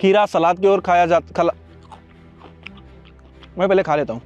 खीरा सलाद की ओर खाया जाता मैं पहले खा लेता हूँ।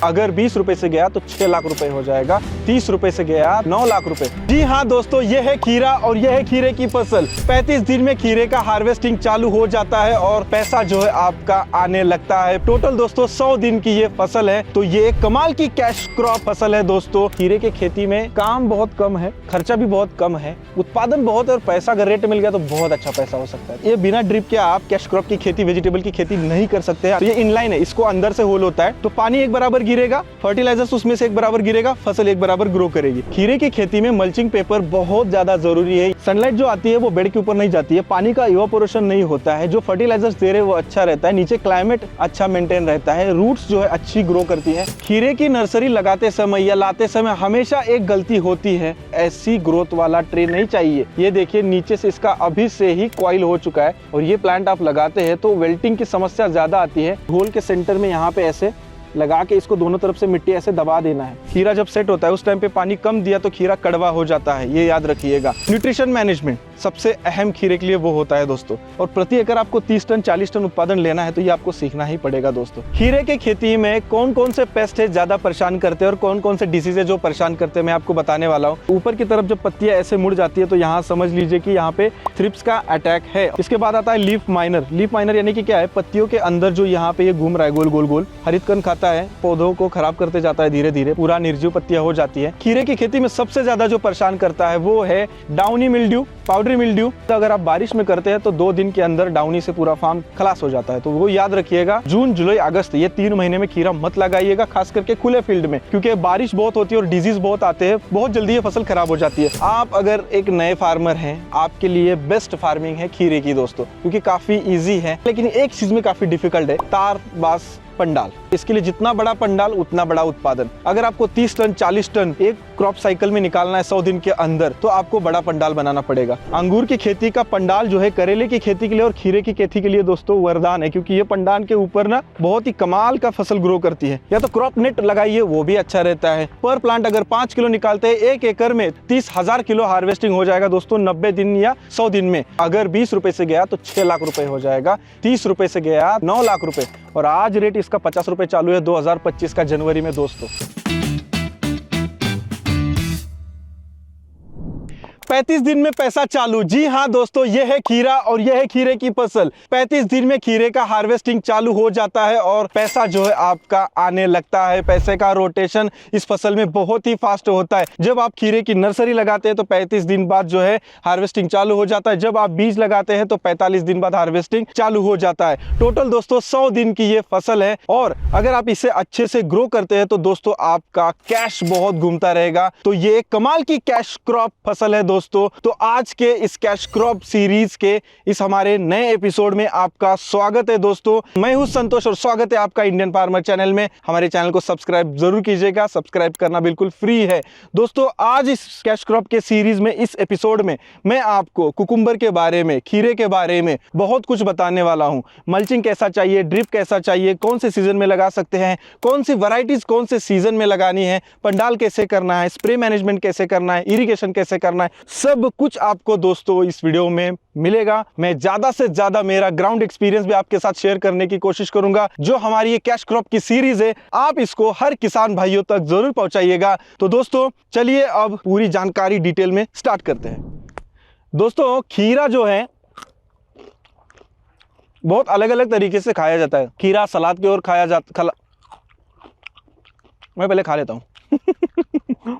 अगर 20 रुपए से गया तो 6 लाख रुपए हो जाएगा, 30 रुपए से गया 9 लाख रुपए। जी हाँ दोस्तों, ये है खीरा और ये है खीरे की फसल। 35 दिन में खीरे का हार्वेस्टिंग चालू हो जाता है और पैसा जो है आपका आने लगता है। टोटल दोस्तों 100 दिन की ये फसल है, तो ये एक कमाल की कैश क्रॉप फसल है दोस्तों। खीरे की खेती में काम बहुत कम है, खर्चा भी बहुत कम है, उत्पादन बहुत है और पैसा अगर रेट मिल गया तो बहुत अच्छा पैसा हो सकता है। ये बिना ड्रिप के आप कैश क्रॉप की खेती, वेजिटेबल की खेती नहीं कर सकते हैं। तो ये इनलाइन है, इसको अंदर से होल होता है, तो पानी एक बराबर गिरेगा, फर्टिलाइजर्स उसमें से एक बराबर गिरेगा, फसल एक बराबर ग्रो करेगी। खीरे की खेती में मल्चिंग पेपर बहुत ज्यादा जरूरी है। सनलाइट जो आती है वो बेड के ऊपर नहीं जाती है, पानी का इवापोरेशन नहीं होता है, जो फर्टिलाइजर्स दे रहे हैं वो अच्छा रहता है, नीचे क्लाइमेट अच्छा मेंटेन रहता है, रूट्स जो है अच्छी ग्रो करती है। खीरे की नर्सरी लगाते समय या लाते समय हमेशा एक गलती होती है, ऐसी ग्रोथ वाला ट्रे नहीं चाहिए। ये देखिए नीचे से इसका अभी से ही कॉइल हो चुका है और ये प्लांट आप लगाते हैं तो वेल्टिंग की समस्या ज्यादा आती है। होल के सेंटर में यहाँ पे ऐसे लगा के इसको दोनों तरफ से मिट्टी ऐसे दबा देना है। खीरा जब सेट होता है उस टाइम पे पानी कम दिया तो खीरा कड़वा हो जाता है, ये याद रखिएगा। न्यूट्रिशन मैनेजमेंट सबसे अहम खीरे के लिए वो होता है दोस्तों, और प्रति एकड़ आपको 30 टन 40 टन उत्पादन लेना है तो ये आपको सीखना ही पड़ेगा दोस्तों। खीरे की खेती में कौन कौन से पेस्ट है ज्यादा परेशान करते हैं और कौन कौन से डिसीज है जो परेशान करते हैं, मैं आपको बताने वाला हूँ। ऊपर की तरफ जब पत्तियां ऐसे मुड़ जाती है तो यहाँ समझ लीजिए कि यहाँ पे थ्रिप्स का अटैक है। इसके बाद आता है लीफ माइनर। लीफ माइनर यानी कि क्या है, पत्तियों के अंदर जो यहाँ पे ये घूम रहा है गोल गोल गोल, हरितकण खाता है, पौधों को खराब करते जाता है, धीरे धीरे पूरा निर्जीव पत्तियां हो जाती है। खीरे की खेती में सबसे ज्यादा जो परेशान करता है वो है डाउनी मिल्ड्यू, पाउडरी मिल्ड्यू। तो अगर आप बारिश में करते हैं तो 2 दिन के अंदर डाउनी से पूरा फार्म खलास हो जाता है, तो वो याद रखिएगा। जून जुलाई अगस्त ये 3 महीने में खीरा मत लगाइएगा, खास करके खुले फील्ड में, क्योंकि बारिश बहुत होती है और डिजीज बहुत आते हैं, बहुत जल्दी ये फसल खराब हो जाती है। आप अगर एक नए फार्मर हैं, आपके लिए बेस्ट फार्मिंग है खीरे की दोस्तों, क्योंकि काफी इजी है, लेकिन एक चीज में काफी डिफिकल्ट है, तार बास पंडाल। इसके लिए जितना बड़ा पंडाल उतना बड़ा उत्पादन। अगर आपको 30 टन 40 टन एक क्रॉप साइकिल में निकालना है 100 दिन के अंदर, तो आपको बड़ा पंडाल बनाना पड़ेगा। अंगूर की खेती का पंडाल जो है करेले की खेती के लिए और खीरे की खेती के लिए दोस्तों वरदान है, क्योंकि ये पंडाल के ऊपर ना बहुत ही कमाल का फसल ग्रो करती है। या तो क्रॉप नेट लगाइए, वो भी अच्छा रहता है। पर प्लांट अगर 5 किलो निकालते हैं, 1 एकड़ में 30,000 किलो हार्वेस्टिंग हो जाएगा दोस्तों 90 दिन या 100 दिन में। अगर 20 रुपए से गया तो 6 लाख रुपए हो जाएगा, 30 रुपए से गया 9 लाख रुपए, और आज रेट इसका 50 रुपए चालू है 2025 का जनवरी में दोस्तों। 35 दिन में पैसा चालू। जी हाँ दोस्तों, ये है खीरा और ये है खीरे की फसल। 35 दिन में खीरे का हार्वेस्टिंग चालू हो जाता है और पैसा जो है आपका आने लगता है। पैसे का रोटेशन इस फसल में बहुत ही फास्ट होता है। जब आप खीरे की नर्सरी लगाते हैं तो 35 दिन बाद जो है हार्वेस्टिंग चालू हो जाता है। जब आप बीज लगाते हैं तो 45 दिन बाद हार्वेस्टिंग चालू हो जाता है। टोटल दोस्तों 100 दिन की ये फसल है, और अगर आप इसे अच्छे से ग्रो करते हैं तो दोस्तों आपका कैश बहुत घूमता रहेगा। तो ये एक कमाल की कैश क्रॉप फसल है दोस्तों। तो आज के इस कैश क्रॉप सीरीज के इस हमारे नए एपिसोड में आपका स्वागत है दोस्तों। मैं हूं संतोष और स्वागत है आपका इंडियन फार्मर चैनल में। हमारे चैनल को सब्सक्राइब जरूर कीजिएगा, सब्सक्राइब करना बिल्कुल फ्री है दोस्तों। आज इस कैश क्रॉप के सीरीज में, इस एपिसोड में मैं आपको कुकुम्बर के बारे में, खीरे के बारे में बहुत कुछ बताने वाला हूं। मल्चिंग कैसा चाहिए, ड्रिप कैसा चाहिए, कौन से सीजन में लगा सकते हैं, कौन सी वैरायटीज कौन से सीजन में लगानी है, पंडाल कैसे करना है, स्प्रे मैनेजमेंट कैसे करना है, इरिगेशन कैसे करना है, सब कुछ आपको दोस्तों इस वीडियो में मिलेगा। मैं ज्यादा से ज्यादा मेरा ग्राउंड एक्सपीरियंस भी आपके साथ शेयर करने की कोशिश करूंगा। जो हमारी ये कैश क्रॉप की सीरीज है, आप इसको हर किसान भाइयों तक जरूर पहुंचाइएगा। तो दोस्तों चलिए अब पूरी जानकारी डिटेल में स्टार्ट करते हैं। दोस्तों खीरा जो है बहुत अलग अलग तरीके से खाया जाता है। खीरा सलाद की ओर खाया जाता, मैं पहले खा लेता हूं।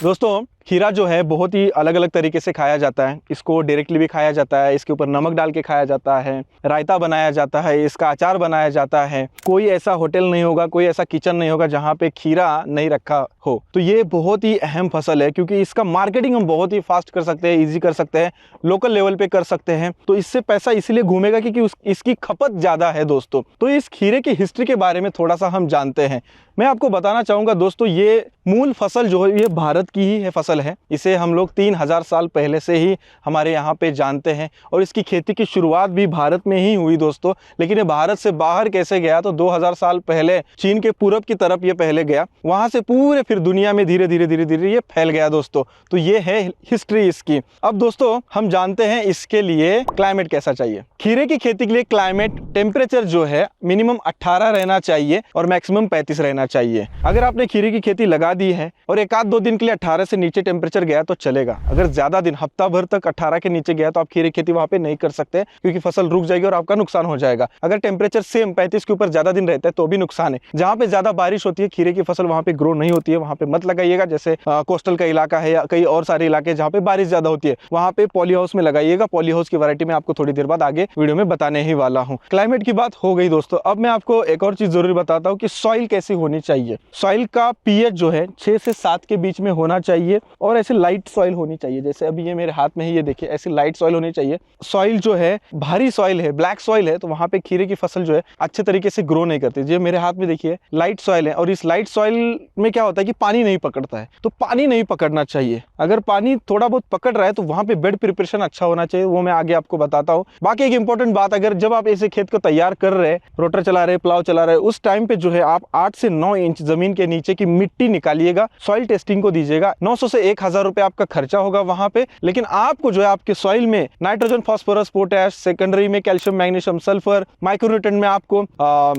दोस्तों खीरा जो है बहुत ही अलग अलग तरीके से खाया जाता है। इसको डायरेक्टली भी खाया जाता है, इसके ऊपर नमक डाल के खाया जाता है, रायता बनाया जाता है, इसका अचार बनाया जाता है। कोई ऐसा होटल नहीं होगा, कोई ऐसा किचन नहीं होगा जहाँ पे खीरा नहीं रखा हो। तो ये बहुत ही अहम फसल है, क्योंकि इसका मार्केटिंग हम बहुत ही फास्ट कर सकते हैं, ईजी कर सकते हैं, लोकल लेवल पे कर सकते हैं। तो इससे पैसा इसलिए घूमेगा क्योंकि इसकी खपत ज़्यादा है दोस्तों। तो इस खीरे की हिस्ट्री के बारे में थोड़ा सा हम जानते हैं। मैं आपको बताना चाहूँगा दोस्तों, ये मूल फसल जो है ये भारत की ही है फसल फसल है। इसे हम लोग 3000 साल पहले से ही हमारे यहाँ पे जानते हैं और इसकी खेती की शुरुआत भी भारत में ही हुई दोस्तों। लेकिन ये भारत से बाहर कैसे गया, तो 2000 साल पहले चीन के पूरब की तरफ ये पहले गया, वहां से पूरे फिर दुनिया में धीरे धीरे धीरे धीरे ये फैल गया दोस्तों। तो ये है हिस्ट्री इसकी। अब दोस्तों हम जानते हैं इसके लिए क्लाइमेट कैसा चाहिए। खीरे की खेती के लिए क्लाइमेट टेम्परेचर जो है मिनिमम 18 रहना चाहिए और मैक्सिमम 35 रहना चाहिए। अगर आपने खीरे की खेती लगा दी है और एक आध दो दिन के लिए 18 से नीचे टेम्परेचर गया तो चलेगा। अगर ज्यादा दिन हफ्ता भर तक 18 के नीचे गया तो आप खीरे की खेती वहां पे नहीं कर सकते, क्योंकि फसल रुक जाएगी और आपका नुकसान हो जाएगा। अगर टेम्परेचर सेम 35 के ऊपर ज्यादा दिन रहता है तो भी नुकसान है। जहां पे ज्यादा बारिश होती है खीरे की फसल वहां पे ग्रो नहीं होती है, वहां पे मत लगाइएगा। जैसे कोस्टल का इलाका है या कई और सारे इलाके जहां पे बारिश ज्यादा होती है वहां पे पॉली हाउस में लगाइएगा। पॉली हाउस की वैरायटी में आपको थोड़ी देर बाद आगे वीडियो में बताने ही वाला हूं। क्लाइमेट की बात हो गई दोस्तों, अब मैं आपको एक और चीज जरूर बताता हूं कि सॉइल कैसी होनी चाहिए। सॉइल का पीएच जो है 6 से 7 के बीच में होना चाहिए और ऐसे लाइट सॉइल होनी चाहिए। जैसे अभी ये मेरे हाथ में ही ये देखिए, ऐसी लाइट सॉइल होनी चाहिए। सॉइल जो है भारी सॉइल है, ब्लैक सॉइल है, तो वहां पे खीरे की फसल जो है अच्छे तरीके से ग्रो नहीं करती। जो मेरे हाथ में देखिए लाइट सॉइल है और इस लाइट सॉइल में क्या होता है कि पानी नहीं पकड़ता है, तो पानी नहीं पकड़ना चाहिए। अगर पानी थोड़ा बहुत पकड़ रहा है तो वहां पे बेड प्रिपरेशन अच्छा होना चाहिए, वो मैं आगे आपको बताता हूँ। बाकी एक इंपॉर्टेंट बात, अगर जब आप ऐसे खेत को तैयार कर रहे हैं, रोटर चला रहे, प्लाव चला रहे, उस टाइम पे जो है आप 8 से 9 इंच जमीन के नीचे की मिट्टी निकालिएगा, सॉइल टेस्टिंग को दीजिएगा। 900 से 1000 रुपए आपका खर्चा होगा वहां पे, लेकिन आपको जो है आपके सॉइल में नाइट्रोजन, फास्फोरस, पोटैश, सेकेंडरी में कैल्शियम, मैग्नीशियम, सल्फर, माइक्रोन्यूट्रिएंट में आपको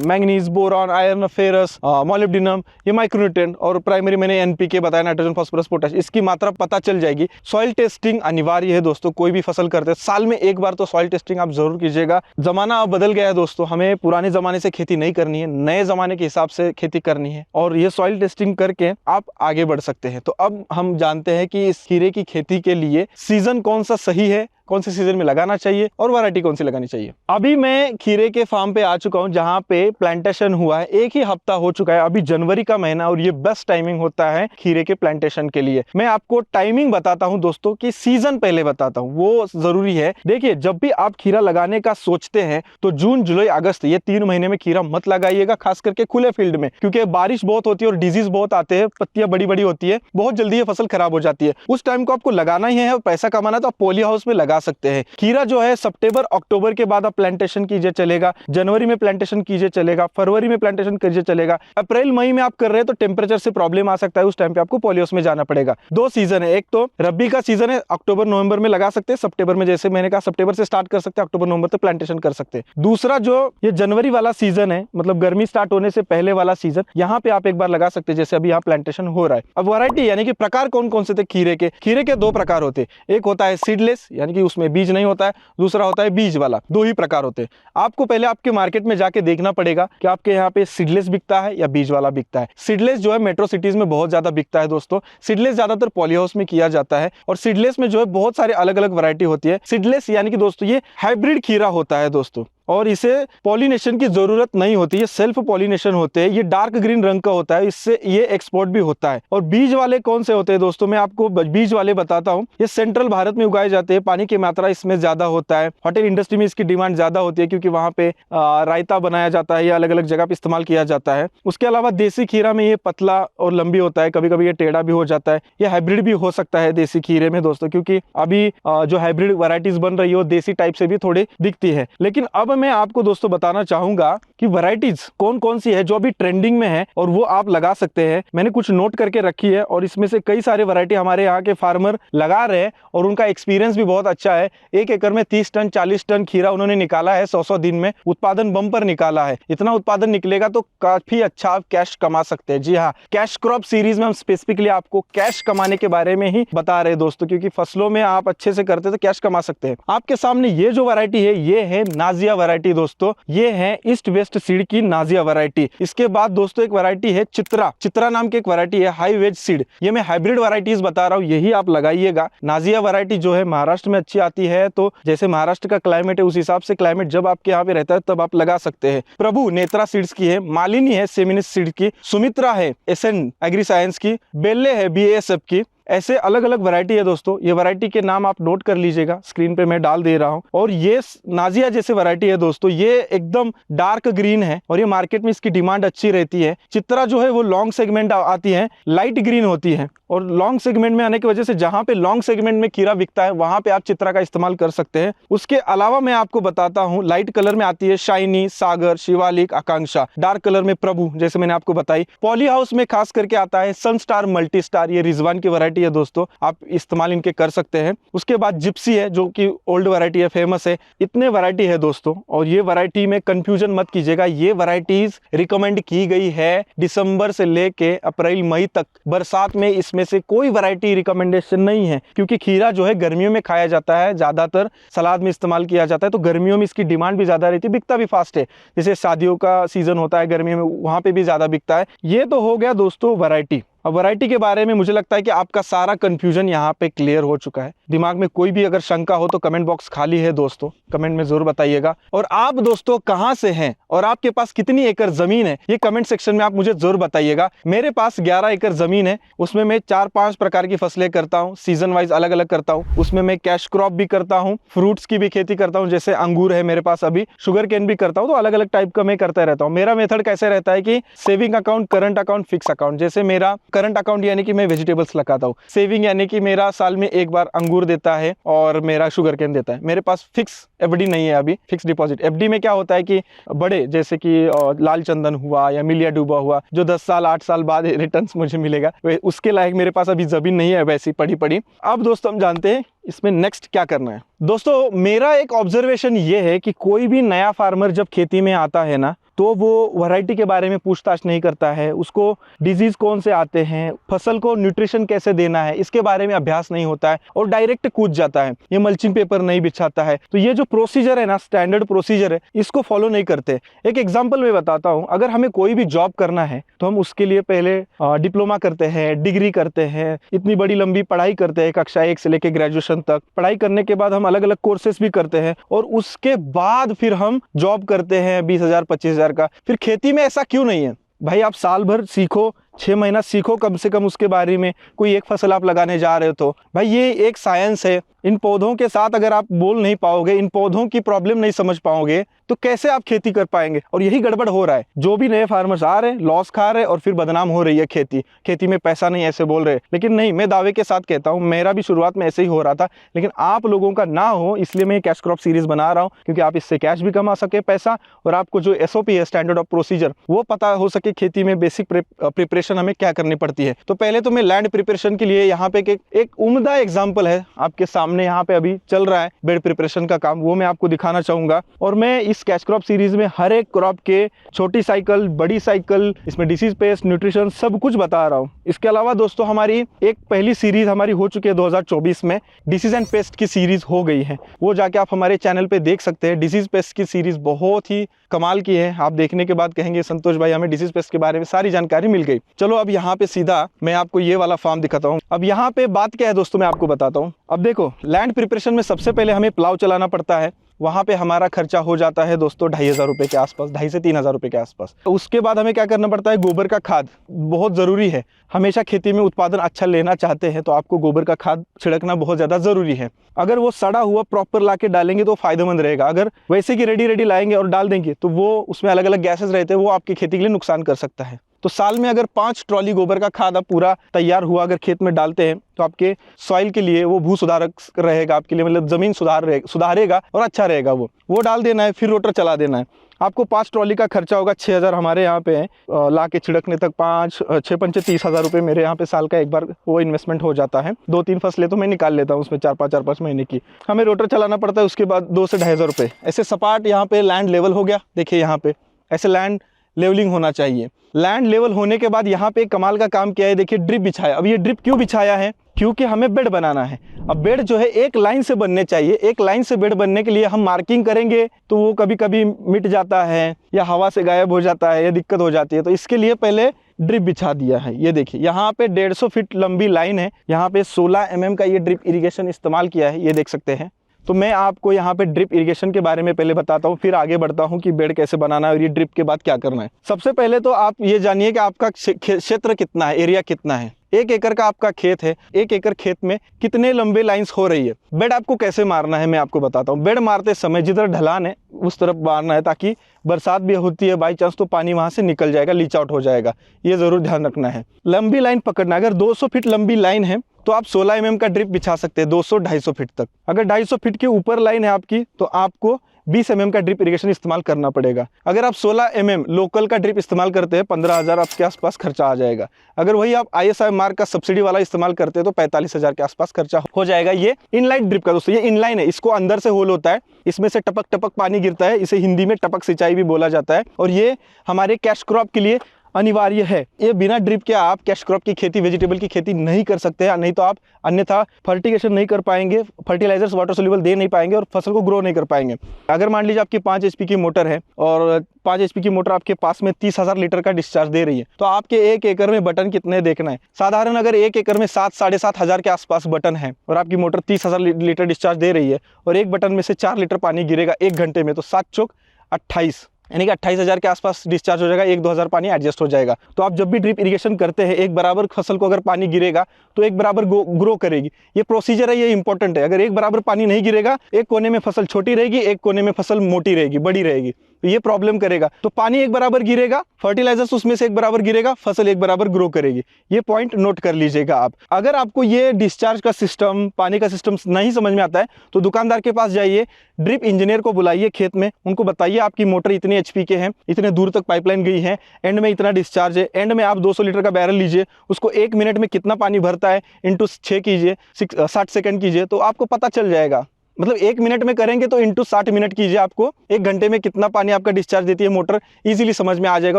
manganese, boron, iron, ferrous, molybdenum, ये माइक्रोन्यूट्रिएंट, और प्राइमरी मैंने एनपीके बताया, नाइट्रोजन, फास्फोरस, पोटैश, इसकी मात्रा पता चल जाएगी। सॉइल टेस्टिंग अनिवार्य है दोस्तों, कोई भी फसल करते हैं साल में एक बार तो सॉइल टेस्टिंग आप जरूर कीजिएगा। जमाना अब बदल गया है दोस्तों, हमें पुराने जमाने से खेती नहीं करनी है, नए जमाने के हिसाब से खेती करनी है और ये सॉइल टेस्टिंग करके आप आगे बढ़ सकते हैं। तो अब हम जानते हैं कि इस खीरे की खेती के लिए सीजन कौन सा सही है, कौन से सीजन में लगाना चाहिए और वैरायटी कौन सी लगानी चाहिए। अभी मैं खीरे के फार्म पे आ चुका हूं जहां पे प्लांटेशन हुआ है, एक ही हफ्ता हो चुका है, अभी जनवरी का महीना और ये बेस्ट टाइमिंग होता है खीरे के प्लांटेशन के लिए। मैं आपको टाइमिंग बताता हूं दोस्तों कि सीजन पहले बताता हूं, वो जरूरी है। देखिए जब भी आप खीरा लगाने का सोचते हैं तो जून, जुलाई, अगस्त ये 3 महीने में खीरा मत लगाइएगा, खास करके खुले फील्ड में, क्योंकि बारिश बहुत होती है और डिजीज बहुत आते हैं, पत्तियां बड़ी बड़ी होती है, बहुत जल्दी ये फसल खराब हो जाती है। उस टाइम को आपको लगाना ही है और पैसा कमाना है तो आप पॉली हाउस में लगा सकते हैं। खीरा जो है सितंबर, अक्टूबर के बाद आप प्लांटेशन कीजिए चलेगा, जनवरी में प्लांटेशन कीजिए चलेगा, फरवरी में प्लांटेशन कीजिए चलेगा। अप्रैल मई में आप कर रहे हैं तो टेम्परेचर से प्रॉब्लम आ सकता है, उस टाइम पे आपको पॉली हाउस में जाना पड़ेगा। 2 सीजन है, एक तो रबी का सीजन है, अक्टूबर नवंबर में लगा सकते हैं, सितंबर में जैसे मैंने कहा सितंबर से स्टार्ट कर सकते हैं, अक्टूबर नवंबर तक प्लांटेशन कर सकते हैं। दूसरा जो ये जनवरी वाला सीजन है, मतलब गर्मी स्टार्ट होने से पहले वाला सीजन, यहाँ पे आप एक बार लगा सकते हैं, जैसे अभी यहाँ प्लांटेशन हो रहा है। अब वैरायटी यानी कि प्रकार कौन कौन से थे खीरे के? खीरे के 2 प्रकार होते हैं, एक होता है सीडलेस यानी कि उसमें बीज नहीं होता है, दूसरा होता है बीज वाला। 2 ही प्रकार होते हैं। आपको पहले आपके मार्केट में जाके देखना पड़ेगा कि आपके यहाँ पे सीडलेस बिकता है या बीज वाला बिकता है। सीडलेस जो है मेट्रो सिटीज में बहुत ज्यादा बिकता है दोस्तों। सीडलेस ज्यादातर पॉली हाउस में किया जाता है और सीडलेस में जो है बहुत सारे अलग अलग वैरायटी होती है। सीडलेस यानी कि दोस्तों ये हाइब्रिड खीरा होता है दोस्तों, और इसे पॉलिनेशन की जरूरत नहीं होती, ये सेल्फ पॉलिनेशन होते हैं। ये डार्क ग्रीन रंग का होता है, इससे ये एक्सपोर्ट भी होता है। और बीज वाले कौन से होते हैं दोस्तों, मैं आपको बीज वाले बताता हूँ। ये सेंट्रल भारत में उगाए जाते हैं, पानी की मात्रा इसमें ज्यादा होता है, होटल इंडस्ट्री में इसकी डिमांड ज्यादा होती है क्योंकि वहां पे रायता बनाया जाता है या अलग अलग जगह पे इस्तेमाल किया जाता है। उसके अलावा देसी खीरा में ये पतला और लंबी होता है, कभी कभी ये टेढ़ा भी हो जाता है। ये हाइब्रिड भी हो सकता है देसी खीरे में दोस्तों, क्योंकि अभी जो हाइब्रिड वैरायटीज बन रही है वो देसी टाइप से भी थोड़ी दिखती है। लेकिन अब मैं आपको दोस्तों बताना चाहूंगा कि वैरायटीज कौन कौन सी है जो अभी ट्रेंडिंग में है और वो आप लगा सकते हैं। मैंने कुछ नोट करके रखी है और इसमें से कई सारे वैरायटी हमारे यहाँ के फार्मर लगा रहे हैं और उनका एक्सपीरियंस भी बहुत अच्छा है। 1 एकड़ में 30 टन 40 टन खीरा उन्होंने निकाला है, 100 दिन में उत्पादन बम्पर निकाला है। इतना उत्पादन निकलेगा तो काफी अच्छा आप कैश कमा सकते हैं। जी हाँ, कैश क्रॉप सीरीज में हम स्पेसिफिकली आपको कैश कमाने के बारे में ही बता रहे हैं दोस्तों, क्योंकि फसलों में आप अच्छे से करते तो कैश कमा सकते हैं। आपके सामने ये जो वैरायटी है ये है नाजिया वैरायटी दोस्तों, ये है ईस्ट वेस्ट सीड की नाजिया वैरायटी। इसके बाद दोस्तों एक वैरायटी है चित्रा, चित्रा नाम की एक वैरायटी है हाई वेज सीड। ये मैं हाइब्रिड वैरायटीज बता रहा हूँ, यही आप लगाइएगा। नाजिया वैरायटी जो है महाराष्ट्र में अच्छी आती है, तो जैसे महाराष्ट्र का क्लाइमेट है उस हिसाब से क्लाइमेट जब आपके यहाँ पे रहता है तब आप लगा सकते हैं। प्रभु नेत्रा सीड्स की है, मालिनी है सेमिनिस सीड की, सुमित्रा है एसएन एग्री साइंस की, बेल्ले है बीएएसएफ की। ऐसे अलग अलग वैरायटी है दोस्तों। ये वैरायटी के नाम आप नोट कर लीजिएगा, स्क्रीन पे मैं डाल दे रहा हूं। और ये नाजिया जैसे वैरायटी है दोस्तों, ये एकदम डार्क ग्रीन है और ये मार्केट में इसकी डिमांड अच्छी रहती है। चित्रा जो है वो लॉन्ग सेगमेंट आती है, लाइट ग्रीन होती है। और लॉन्ग सेगमेंट में आने की वजह से जहां पे लॉन्ग सेगमेंट में खीरा बिकता है वहां पे आप चित्रा का इस्तेमाल कर सकते हैं। उसके अलावा मैं आपको बताता हूं, लाइट कलर में आती है शाइनी, सागर, शिवालिक, आकांक्षा। डार्क कलर में प्रभु, जैसे मैंने आपको बताई। पॉली हाउस में खास करके आता है सनस्टार, मल्टी स्टार, ये रिजवान की वैरायटी है दोस्तों, आप इस्तेमाल इनके कर सकते हैं। उसके बाद जिप्सी है जो कि ओल्ड वैरायटी है, फेमस है। इतने वैरायटी है दोस्तों, और ये वैरायटी में कंफ्यूजन मत कीजिएगा, ये वैरायटीज रिकमेंड की गई है दिसंबर से लेके अप्रैल मई तक। बरसात में इसमें से कोई वैरायटी रिकमेंडेशन नहीं है, क्योंकि खीरा जो है गर्मियों में खाया जाता है, ज्यादातर सलाद में इस्तेमाल किया जाता है, तो गर्मियों में इसकी डिमांड भी ज्यादा रहती है, बिकता भी फास्ट है। जैसे शादियों का सीजन होता है गर्मियों में, वहां पे भी ज्यादा बिकता है। ये तो हो गया दोस्तों वैरायटी। अब वैरायटी के बारे में मुझे लगता है कि आपका सारा कंफ्यूजन यहाँ पे क्लियर हो चुका है। दिमाग में कोई भी अगर शंका हो तो कमेंट बॉक्स खाली है दोस्तों, कमेंट में जरूर बताइएगा। और आप दोस्तों कहाँ से हैं और आपके पास कितनी एकड़ जमीन है, ये कमेंट सेक्शन में आप मुझे जरूर बताइएगा। मेरे पास 11 एकड़ जमीन है, उसमें मैं 4-5 प्रकार की फसलें करता हूँ, सीजन वाइज अलग अलग करता हूँ। उसमें मैं कैश क्रॉप भी करता हूँ, फ्रूट्स की भी खेती करता हूँ, जैसे अंगूर है मेरे पास, अभी शुगर केन भी करता हूँ। तो अलग अलग टाइप का मैं करता रहता हूँ। मेरा मेथड कैसे रहता है कि saving account, current account, fix account. जैसे मेरा करंट अकाउंट यानी कि मैं वेजिटेबल्स लगाता हूँ, सेविंग यानी कि मेरा साल में एक बार अंगूर देता है और मेरा शुगर केन देता है। मेरे पास फिक्स एफडी नहीं है अभी, फिक्स डिपॉजिट। एफडी में क्या होता है कि बड़े, जैसे कि लाल चंदन हुआ या मिलिया डूबा हुआ, जो 10 साल 8 साल बाद रिटर्न्स मुझे मिलेगा, उसके लायक मेरे पास अभी जमीन नहीं है वैसी पड़ी पड़ी। अब दोस्तों हम जानते हैं इसमें नेक्स्ट क्या करना है। दोस्तों मेरा एक ऑब्जर्वेशन ये है कि कोई भी नया फार्मर जब खेती में आता है ना, तो वो वैरायटी के बारे में पूछताछ नहीं करता है, उसको डिजीज कौन से आते हैं, फसल को न्यूट्रिशन कैसे देना है, इसके बारे में अभ्यास नहीं होता है और डायरेक्ट कूद जाता है। ये मल्चिंग पेपर नहीं बिछाता है। तो ये जो प्रोसीजर है ना, स्टैंडर्ड प्रोसीजर है, इसको फॉलो नहीं करते। एक एग्जांपल मैं बताता हूँ, अगर हमें कोई भी जॉब करना है तो हम उसके लिए पहले डिप्लोमा करते हैं, डिग्री करते हैं, इतनी बड़ी लंबी पढ़ाई करते हैं, कक्षा 1 से लेकर ग्रेजुएशन तक। पढ़ाई करने के बाद हम अलग अलग कोर्सेस भी करते हैं और उसके बाद फिर हम जॉब करते हैं 20,000 25,000 का। फिर खेती में ऐसा क्यों नहीं है भाई? आप साल भर सीखो, 6 महीना सीखो कम से कम उसके बारे में। कोई एक फसल आप लगाने जा रहे हो तो भाई ये एक साइंस है। इन पौधों के साथ अगर आप बोल नहीं पाओगे, इन पौधों की प्रॉब्लम नहीं समझ पाओगे, तो कैसे आप खेती कर पाएंगे? और यही गड़बड़ हो रहा है। जो भी नए फार्मर्स आ रहे हैं, लॉस खा रहे हैं और फिर बदनाम हो रही है खेती। खेती में पैसा नहीं ऐसे बोल रहे, लेकिन नहीं, मैं दावे के साथ कहता हूँ, मेरा भी शुरुआत में ऐसे ही हो रहा था, लेकिन आप लोगों का ना हो इसलिए मैं कैश क्रॉप सीरीज बना रहा हूँ, क्योंकि आप इससे कैश भी कमा सके, पैसा, और आपको जो SOP है, स्टैंडर्ड ऑफ प्रोसीजर, वो पता हो सके खेती में बेसिक प्रिपरेशन हमें क्या करनी पड़ती है। तो पहले तो मैं लैंड प्रिपरेशन के लिए यहाँ पे एक उम्दा एग्जाम्पल है आपके सामने, यहाँ पे अभी चल रहा है बेड प्रिपरेशन का काम, वो मैं आपको दिखाना चाहूंगा। और मैं इस कैश क्रॉप सीरीज में हर एक क्रॉप के छोटी साइकिल, बड़ी साइकिल, इसमें डिसीज, पेस्ट, न्यूट्रिशन सब कुछ बता रहा हूँ। इसके अलावा दोस्तों हमारी एक पहली सीरीज हमारी हो चुकी है 2024 में, डिसीज एंड पेस्ट की सीरीज हो गई है, वो जाके आप हमारे चैनल पे देख सकते हैं। डिसीज पेस्ट की सीरीज बहुत ही कमाल की है, आप देखने के बाद कहेंगे संतोष भाई हमें डिसीज पेस्ट के बारे में सारी जानकारी मिल गई। चलो अब यहाँ पे सीधा मैं आपको ये वाला फार्म दिखाता हूँ। अब यहाँ पे बात क्या है दोस्तों, मैं आपको बताता हूँ। अब देखो, लैंड प्रिपरेशन में सबसे पहले हमें प्लाव चलाना पड़ता है। वहाँ पे हमारा खर्चा हो जाता है दोस्तों 2,500 रुपये के आसपास, 2,500 से 3,000 रुपये के आसपास। तो उसके बाद हमें क्या करना पड़ता है, गोबर का खाद बहुत ज़रूरी है। हमेशा खेती में उत्पादन अच्छा लेना चाहते हैं तो आपको गोबर का खाद छिड़कना बहुत ज़्यादा ज़रूरी है। अगर वो सड़ा हुआ प्रॉपर ला के डालेंगे तो फायदेमंद रहेगा। अगर वैसे कि रेडी लाएंगे और डाल देंगे तो वो उसमें अलग अलग गैसेज रहते हैं, वो आपकी खेती के लिए नुकसान कर सकता है। तो साल में अगर 5 ट्रॉली गोबर का खाद आप पूरा तैयार हुआ अगर खेत में डालते हैं तो आपके सॉइल के लिए वो भू सुधारक रहेगा, आपके लिए मतलब ज़मीन सुधारेगा और अच्छा रहेगा। वो डाल देना है, फिर रोटर चला देना है। आपको 5 ट्रॉली का खर्चा होगा 6,000 हमारे यहाँ पे है, ला के छिड़कने तक 5-6 पंचे 30,000 रुपये मेरे यहाँ पे साल का एक बार वो इन्वेस्टमेंट हो जाता है। 2-3 फसलें तो मैं निकाल लेता हूँ उसमें 4-5 महीने की। हमें रोटर चलाना पड़ता है, उसके बाद 2 से 2,500 रुपये। ऐसे सपाट यहाँ पे लैंड लेवल हो गया, देखिए यहाँ पे ऐसे लैंड लेवलिंग होना चाहिए। लैंड लेवल होने के बाद यहाँ पे कमाल का काम किया है, देखिए ड्रिप बिछाया। अब ये ड्रिप क्यों बिछाया है, क्योंकि हमें बेड बनाना है। अब बेड जो है एक लाइन से बनने चाहिए। एक लाइन से बेड बनने के लिए हम मार्किंग करेंगे तो वो कभी कभी मिट जाता है या हवा से गायब हो जाता है या दिक्कत हो जाती है। तो इसके लिए पहले ड्रिप बिछा दिया है। ये देखिए यहाँ पे 150 फीट लंबी लाइन है, यहाँ पे 16 mm का ये ड्रिप इरिगेशन इस्तेमाल किया है, ये देख सकते हैं। तो मैं आपको यहाँ पे ड्रिप इरिगेशन के बारे में पहले बताता हूँ, फिर आगे बढ़ता हूँ कि बेड कैसे बनाना है और ये ड्रिप के बाद क्या करना है। सबसे पहले तो आप ये जानिए कि आपका क्षेत्र कितना है, एरिया कितना है। 1 एकड़ का आपका खेत है, 1 एकड़ खेत में कितने लंबे लाइंस हो रही है। बेड आपको कैसे मारना है मैं आपको बताता हूँ। बेड मारते समय जिधर ढलान है उस तरफ मारना है, ताकि बरसात भी होती है बाई चांस तो पानी वहां से निकल जाएगा, लीच आउट हो जाएगा, ये जरूर ध्यान रखना है। लंबी लाइन पकड़ना, अगर 200 फीट लंबी लाइन है तो आप 16 mm का ड्रिप बिछा सकते हैं, 200-250 फीट तक। अगर 250 फीट के ऊपर लाइन है आपकी तो आपको 20 mm का ड्रिप इरिगेशन इस्तेमाल करना पड़ेगा। अगर आप 16 mm लोकल का ड्रिप इस्तेमाल करते हैं 15,000 आपके आसपास खर्चा आ जाएगा। अगर वही आप ISI मार्क का सब्सिडी वाला इस्तेमाल करते हैं तो 45,000 के आसपास खर्चा हो जाएगा। ये इनलाइन ड्रिप का दोस्तों, ये इनलाइन है, इसको अंदर से होल होता है, इसमें से टपक टपक पानी गिरता है, इसे हिंदी में टपक सिंचाई भी बोला जाता है। और ये हमारे कैश क्रॉप के लिए अनिवार्य है। ये बिना ड्रिप के आप कैश क्रॉप की खेती, वेजिटेबल की खेती नहीं कर सकते हैं, नहीं तो आप अन्यथा फर्टिगेशन नहीं कर पाएंगे, फर्टिलाइजर्स वाटर सोल्यूबल दे नहीं पाएंगे और फसल को ग्रो नहीं कर पाएंगे। अगर मान लीजिए आपकी 5 HP की मोटर है और 5 HP की मोटर आपके पास में 30,000 लीटर का डिस्चार्ज दे रही है, तो आपके 1 एकड़ में बटन कितने देखना है। साधारण अगर 1 एकड़ में 7-7,500 के आसपास बटन है और आपकी मोटर 30,000 लीटर डिस्चार्ज दे रही है और एक बटन में से 4 लीटर पानी गिरेगा 1 घंटे में, तो 7 चौक 28, यानी कि 28,000 के आसपास डिस्चार्ज हो जाएगा, 1-2 हज़ार पानी एडजस्ट हो जाएगा। तो आप जब भी ड्रिप इरिगेशन करते हैं, एक बराबर फसल को अगर पानी गिरेगा तो एक बराबर ग्रो करेगी। ये प्रोसीजर है, ये इंपॉर्टेंट है। अगर एक बराबर पानी नहीं गिरेगा, एक कोने में फसल छोटी रहेगी, एक कोने में फसल मोटी रहेगी, बड़ी रहेगी, तो ये प्रॉब्लम करेगा। तो पानी एक बराबर गिरेगा, फर्टिलाइजर्स उसमें से एक बराबर गिरेगा, फसल एक बराबर ग्रो करेगी। ये पॉइंट नोट कर लीजिएगा आप। अगर आपको ये डिस्चार्ज का सिस्टम, पानी का सिस्टम नहीं समझ में आता है तो दुकानदार के पास जाइए, ड्रिप इंजीनियर को बुलाइए खेत में, उनको बताइए आपकी मोटर इतने HP के हैं, इतने दूर तक पाइपलाइन गई है, एंड में इतना डिस्चार्ज है, एंड में आप 200 लीटर का बैरल लीजिए, उसको 1 मिनट में कितना पानी भरता है इंटू 6 कीजिए, 60 सेकंड कीजिए, तो आपको पता चल जाएगा। मतलब 1 मिनट में करेंगे तो इंटू 60 मिनट कीजिए, आपको 1 घंटे में कितना पानी आपका डिस्चार्ज देती है मोटर, इजीली समझ में आ जाएगा।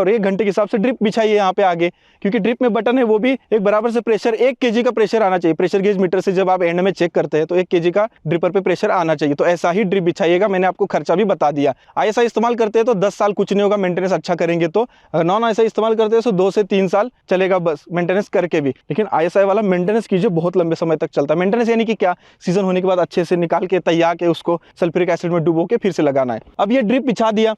और 1 घंटे के हिसाब से ड्रिप बिछाइए यहाँ पे आगे, क्योंकि ड्रिप में बटन है वो भी एक बराबर से प्रेशर, 1 kg का प्रेशर आना चाहिए। प्रेशर गेज मीटर से जब आप एंड में चेक करते हैं तो 1 kg का ड्रिपर पे प्रेशर आना चाहिए। तो ऐसा ही ड्रिप बिछाइएगा। मैंने आपको खर्चा भी बता दिया। ISI इस्तेमाल करते हैं तो 10 साल कुछ नहीं होगा, मेंटेनेंस अच्छा करेंगे तो। अगर नॉन ISI इस्तेमाल करते हैं तो 2 से 3 साल चलेगा बस, मेंटेनेंस करके भी। लेकिन ISI वाला मेंटेनेंस कीजिए, बहुत लंबे समय तक चलता है। मेंटेनेंस यानी कि क्या, सीजन होने के बाद अच्छे से निकाल के तैयार के उसको सल्फ्यूरिक एसिड में डुबो के फिर से लगाना है। अब ये ड्रिप बिछा दिया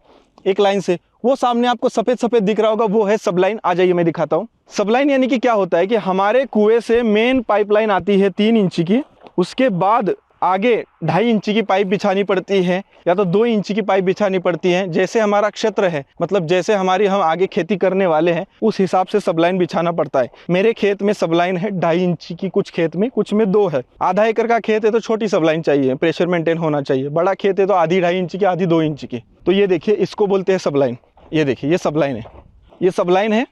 एक लाइन से, वो सामने आपको सफेद सफेद दिख रहा होगा, वो है सबलाइन। आ जाइए मैं दिखाता हूँ। सबलाइन यानी कि क्या होता है कि हमारे कुएं से मेन पाइपलाइन आती है 3 इंच की, उसके बाद आगे 2.5 इंच की पाइप बिछानी पड़ती है या तो 2 इंच की पाइप बिछानी पड़ती है। जैसे हमारा क्षेत्र है, मतलब जैसे हम आगे खेती करने वाले हैं, उस हिसाब से सबलाइन बिछाना पड़ता है। मेरे खेत में सबलाइन है 2.5 इंच की, कुछ खेत में, कुछ में 2 है। आधा एकड़ का खेत है तो छोटी सबलाइन चाहिए, प्रेशर मेंटेन होना चाहिए। बड़ा खेत है तो आधी 2.5 इंच की, आधी 2 इंच की। तो ये देखिए, इसको बोलते हैं सबलाइन। ये देखिए, ये सबलाइन है, ये सबलाइन है।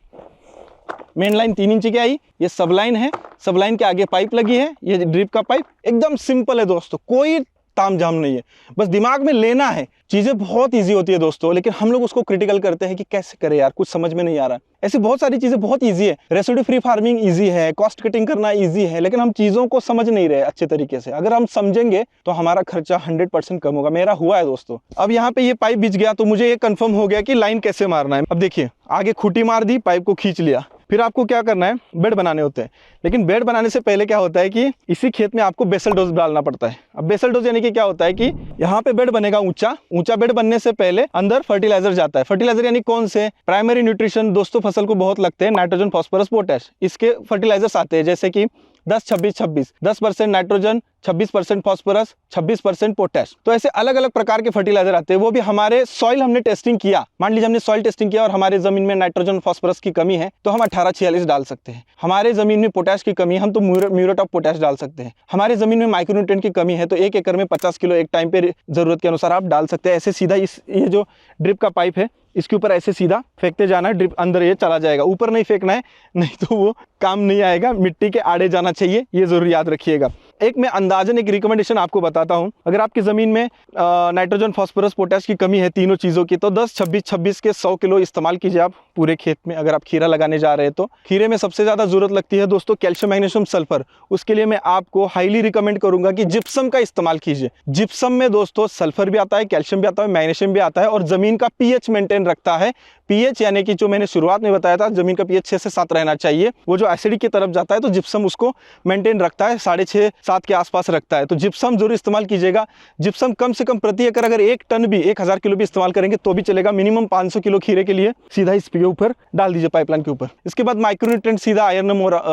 मेन लाइन 3 इंच की आई, ये सबलाइन है। सबलाइन के आगे पाइप लगी है, ये ड्रिप का पाइप। एकदम सिंपल है दोस्तों, कोई तामझाम नहीं है, बस दिमाग में लेना है। चीजें बहुत इजी होती है दोस्तों, लेकिन हम लोग उसको क्रिटिकल करते हैं कि कैसे करें यार, कुछ समझ में नहीं आ रहा। ऐसी बहुत सारी चीजें बहुत इजी है। रेसिड्यू फ्री फार्मिंग इजी है, कॉस्ट कटिंग करना इजी है, लेकिन हम चीजों को समझ नहीं रहे अच्छे तरीके से। अगर हम समझेंगे तो हमारा खर्चा 100% कम होगा। मेरा हुआ है दोस्तों। अब यहाँ पे ये पाइप बिछ गया तो मुझे ये कंफर्म हो गया कि लाइन कैसे मारना है। अब देखिए, आगे खूंटी मार दी, पाइप को खींच लिया, फिर आपको क्या करना है, बेड बनाने होते हैं। लेकिन बेड बनाने से पहले क्या होता है कि इसी खेत में आपको बेसल डोज डालना पड़ता है। अब बेसल डोज यानी कि क्या होता है कि यहाँ पे बेड बनेगा ऊंचा, ऊंचा बेड बनने से पहले अंदर फर्टिलाइजर जाता है। फर्टिलाइजर यानी कौन से, प्राइमरी न्यूट्रिशन दोस्तों फसल को बहुत लगते हैं, नाइट्रोजन, फास्फोरस, पोटैश। इसके फर्टिलाइजर्स आते हैं, जैसे कि 10-26-26, 10% नाइट्रोजन, 26% फास्फोरस, 26% पोटैश। तो ऐसे अलग अलग प्रकार के फर्टिलाइजर आते हैं। वो भी हमारे सॉइल हमने टेस्टिंग किया, मान लीजिए हमने सॉइल टेस्टिंग किया और हमारे जमीन में नाइट्रोजन फास्फोरस की कमी है तो हम 1846 डाल सकते हैं। हमारे जमीन में पोटैश की कमी है, हम तो म्यूरेट ऑफ पोटैश डाल सकते हैं। हमारे जमीन में माइक्रोन्यूट्रिएंट की कमी है तो 1 एकड़ में 50 किलो एक टाइम पे जरूरत के अनुसार आप डाल सकते हैं। ऐसे सीधा ये जो ड्रिप का पाइप है, इसके ऊपर ऐसे सीधा फेंकते जाना है, ड्रिप अंदर ये चला जाएगा। ऊपर नहीं फेंकना है, नहीं तो वो काम नहीं आएगा, मिट्टी के आड़े जाना चाहिए, ये जरूर याद रखिएगा। एक मैं अंदाजन एक रिकमेंडेशन आपको बताता हूं। अगर आपकी ज़मीन में नाइट्रोजन, फास्फोरस, पोटैश की कमी है, तीनों चीज़ों की, तो 10-26-26 के 100 किलो इस्तेमाल कीजिए आप पूरे खेत में। अगर आप खीरा लगाने जा रहे हैं तो खीरे में सबसे ज़्यादा जरूरत लगती है दोस्तों कैल्शियम, मैग्नीशियम, सल्फर। उसके लिए मैं आपको हाईली रिकमेंड करूंगा कि जिप्सम का इस्तेमाल कीजिए। जिप्सम में दोस्तों सल्फर भी आता है, कैल्शियम भी आता है, मैग्नीशियम भी आता है और ज़मीन का pH मेंटेन रखता है। पीएच यानी कि जो मैंने शुरुआत में बताया था जमीन का पीएच 6 से 7 रहना चाहिए, वो जो एसिडिक की तरफ जाता है तो जिप्सम उसको मेंटेन रखता है, 6.5-7 के आसपास रखता है। तो जिप्सम जरूर इस्तेमाल कीजिएगा। जिप्सम कम से कम प्रति एकड़ अगर 1 टन भी 1000 किलो भी इस्तेमाल करेंगे तो भी चलेगा। मिनिमम 500 किलो खीरे के लिए सीधा इसके ऊपर डाल दीजिए पाइपलाइन के ऊपर। इसके बाद माइक्रोन्यूट्रिएंट सीधा iron,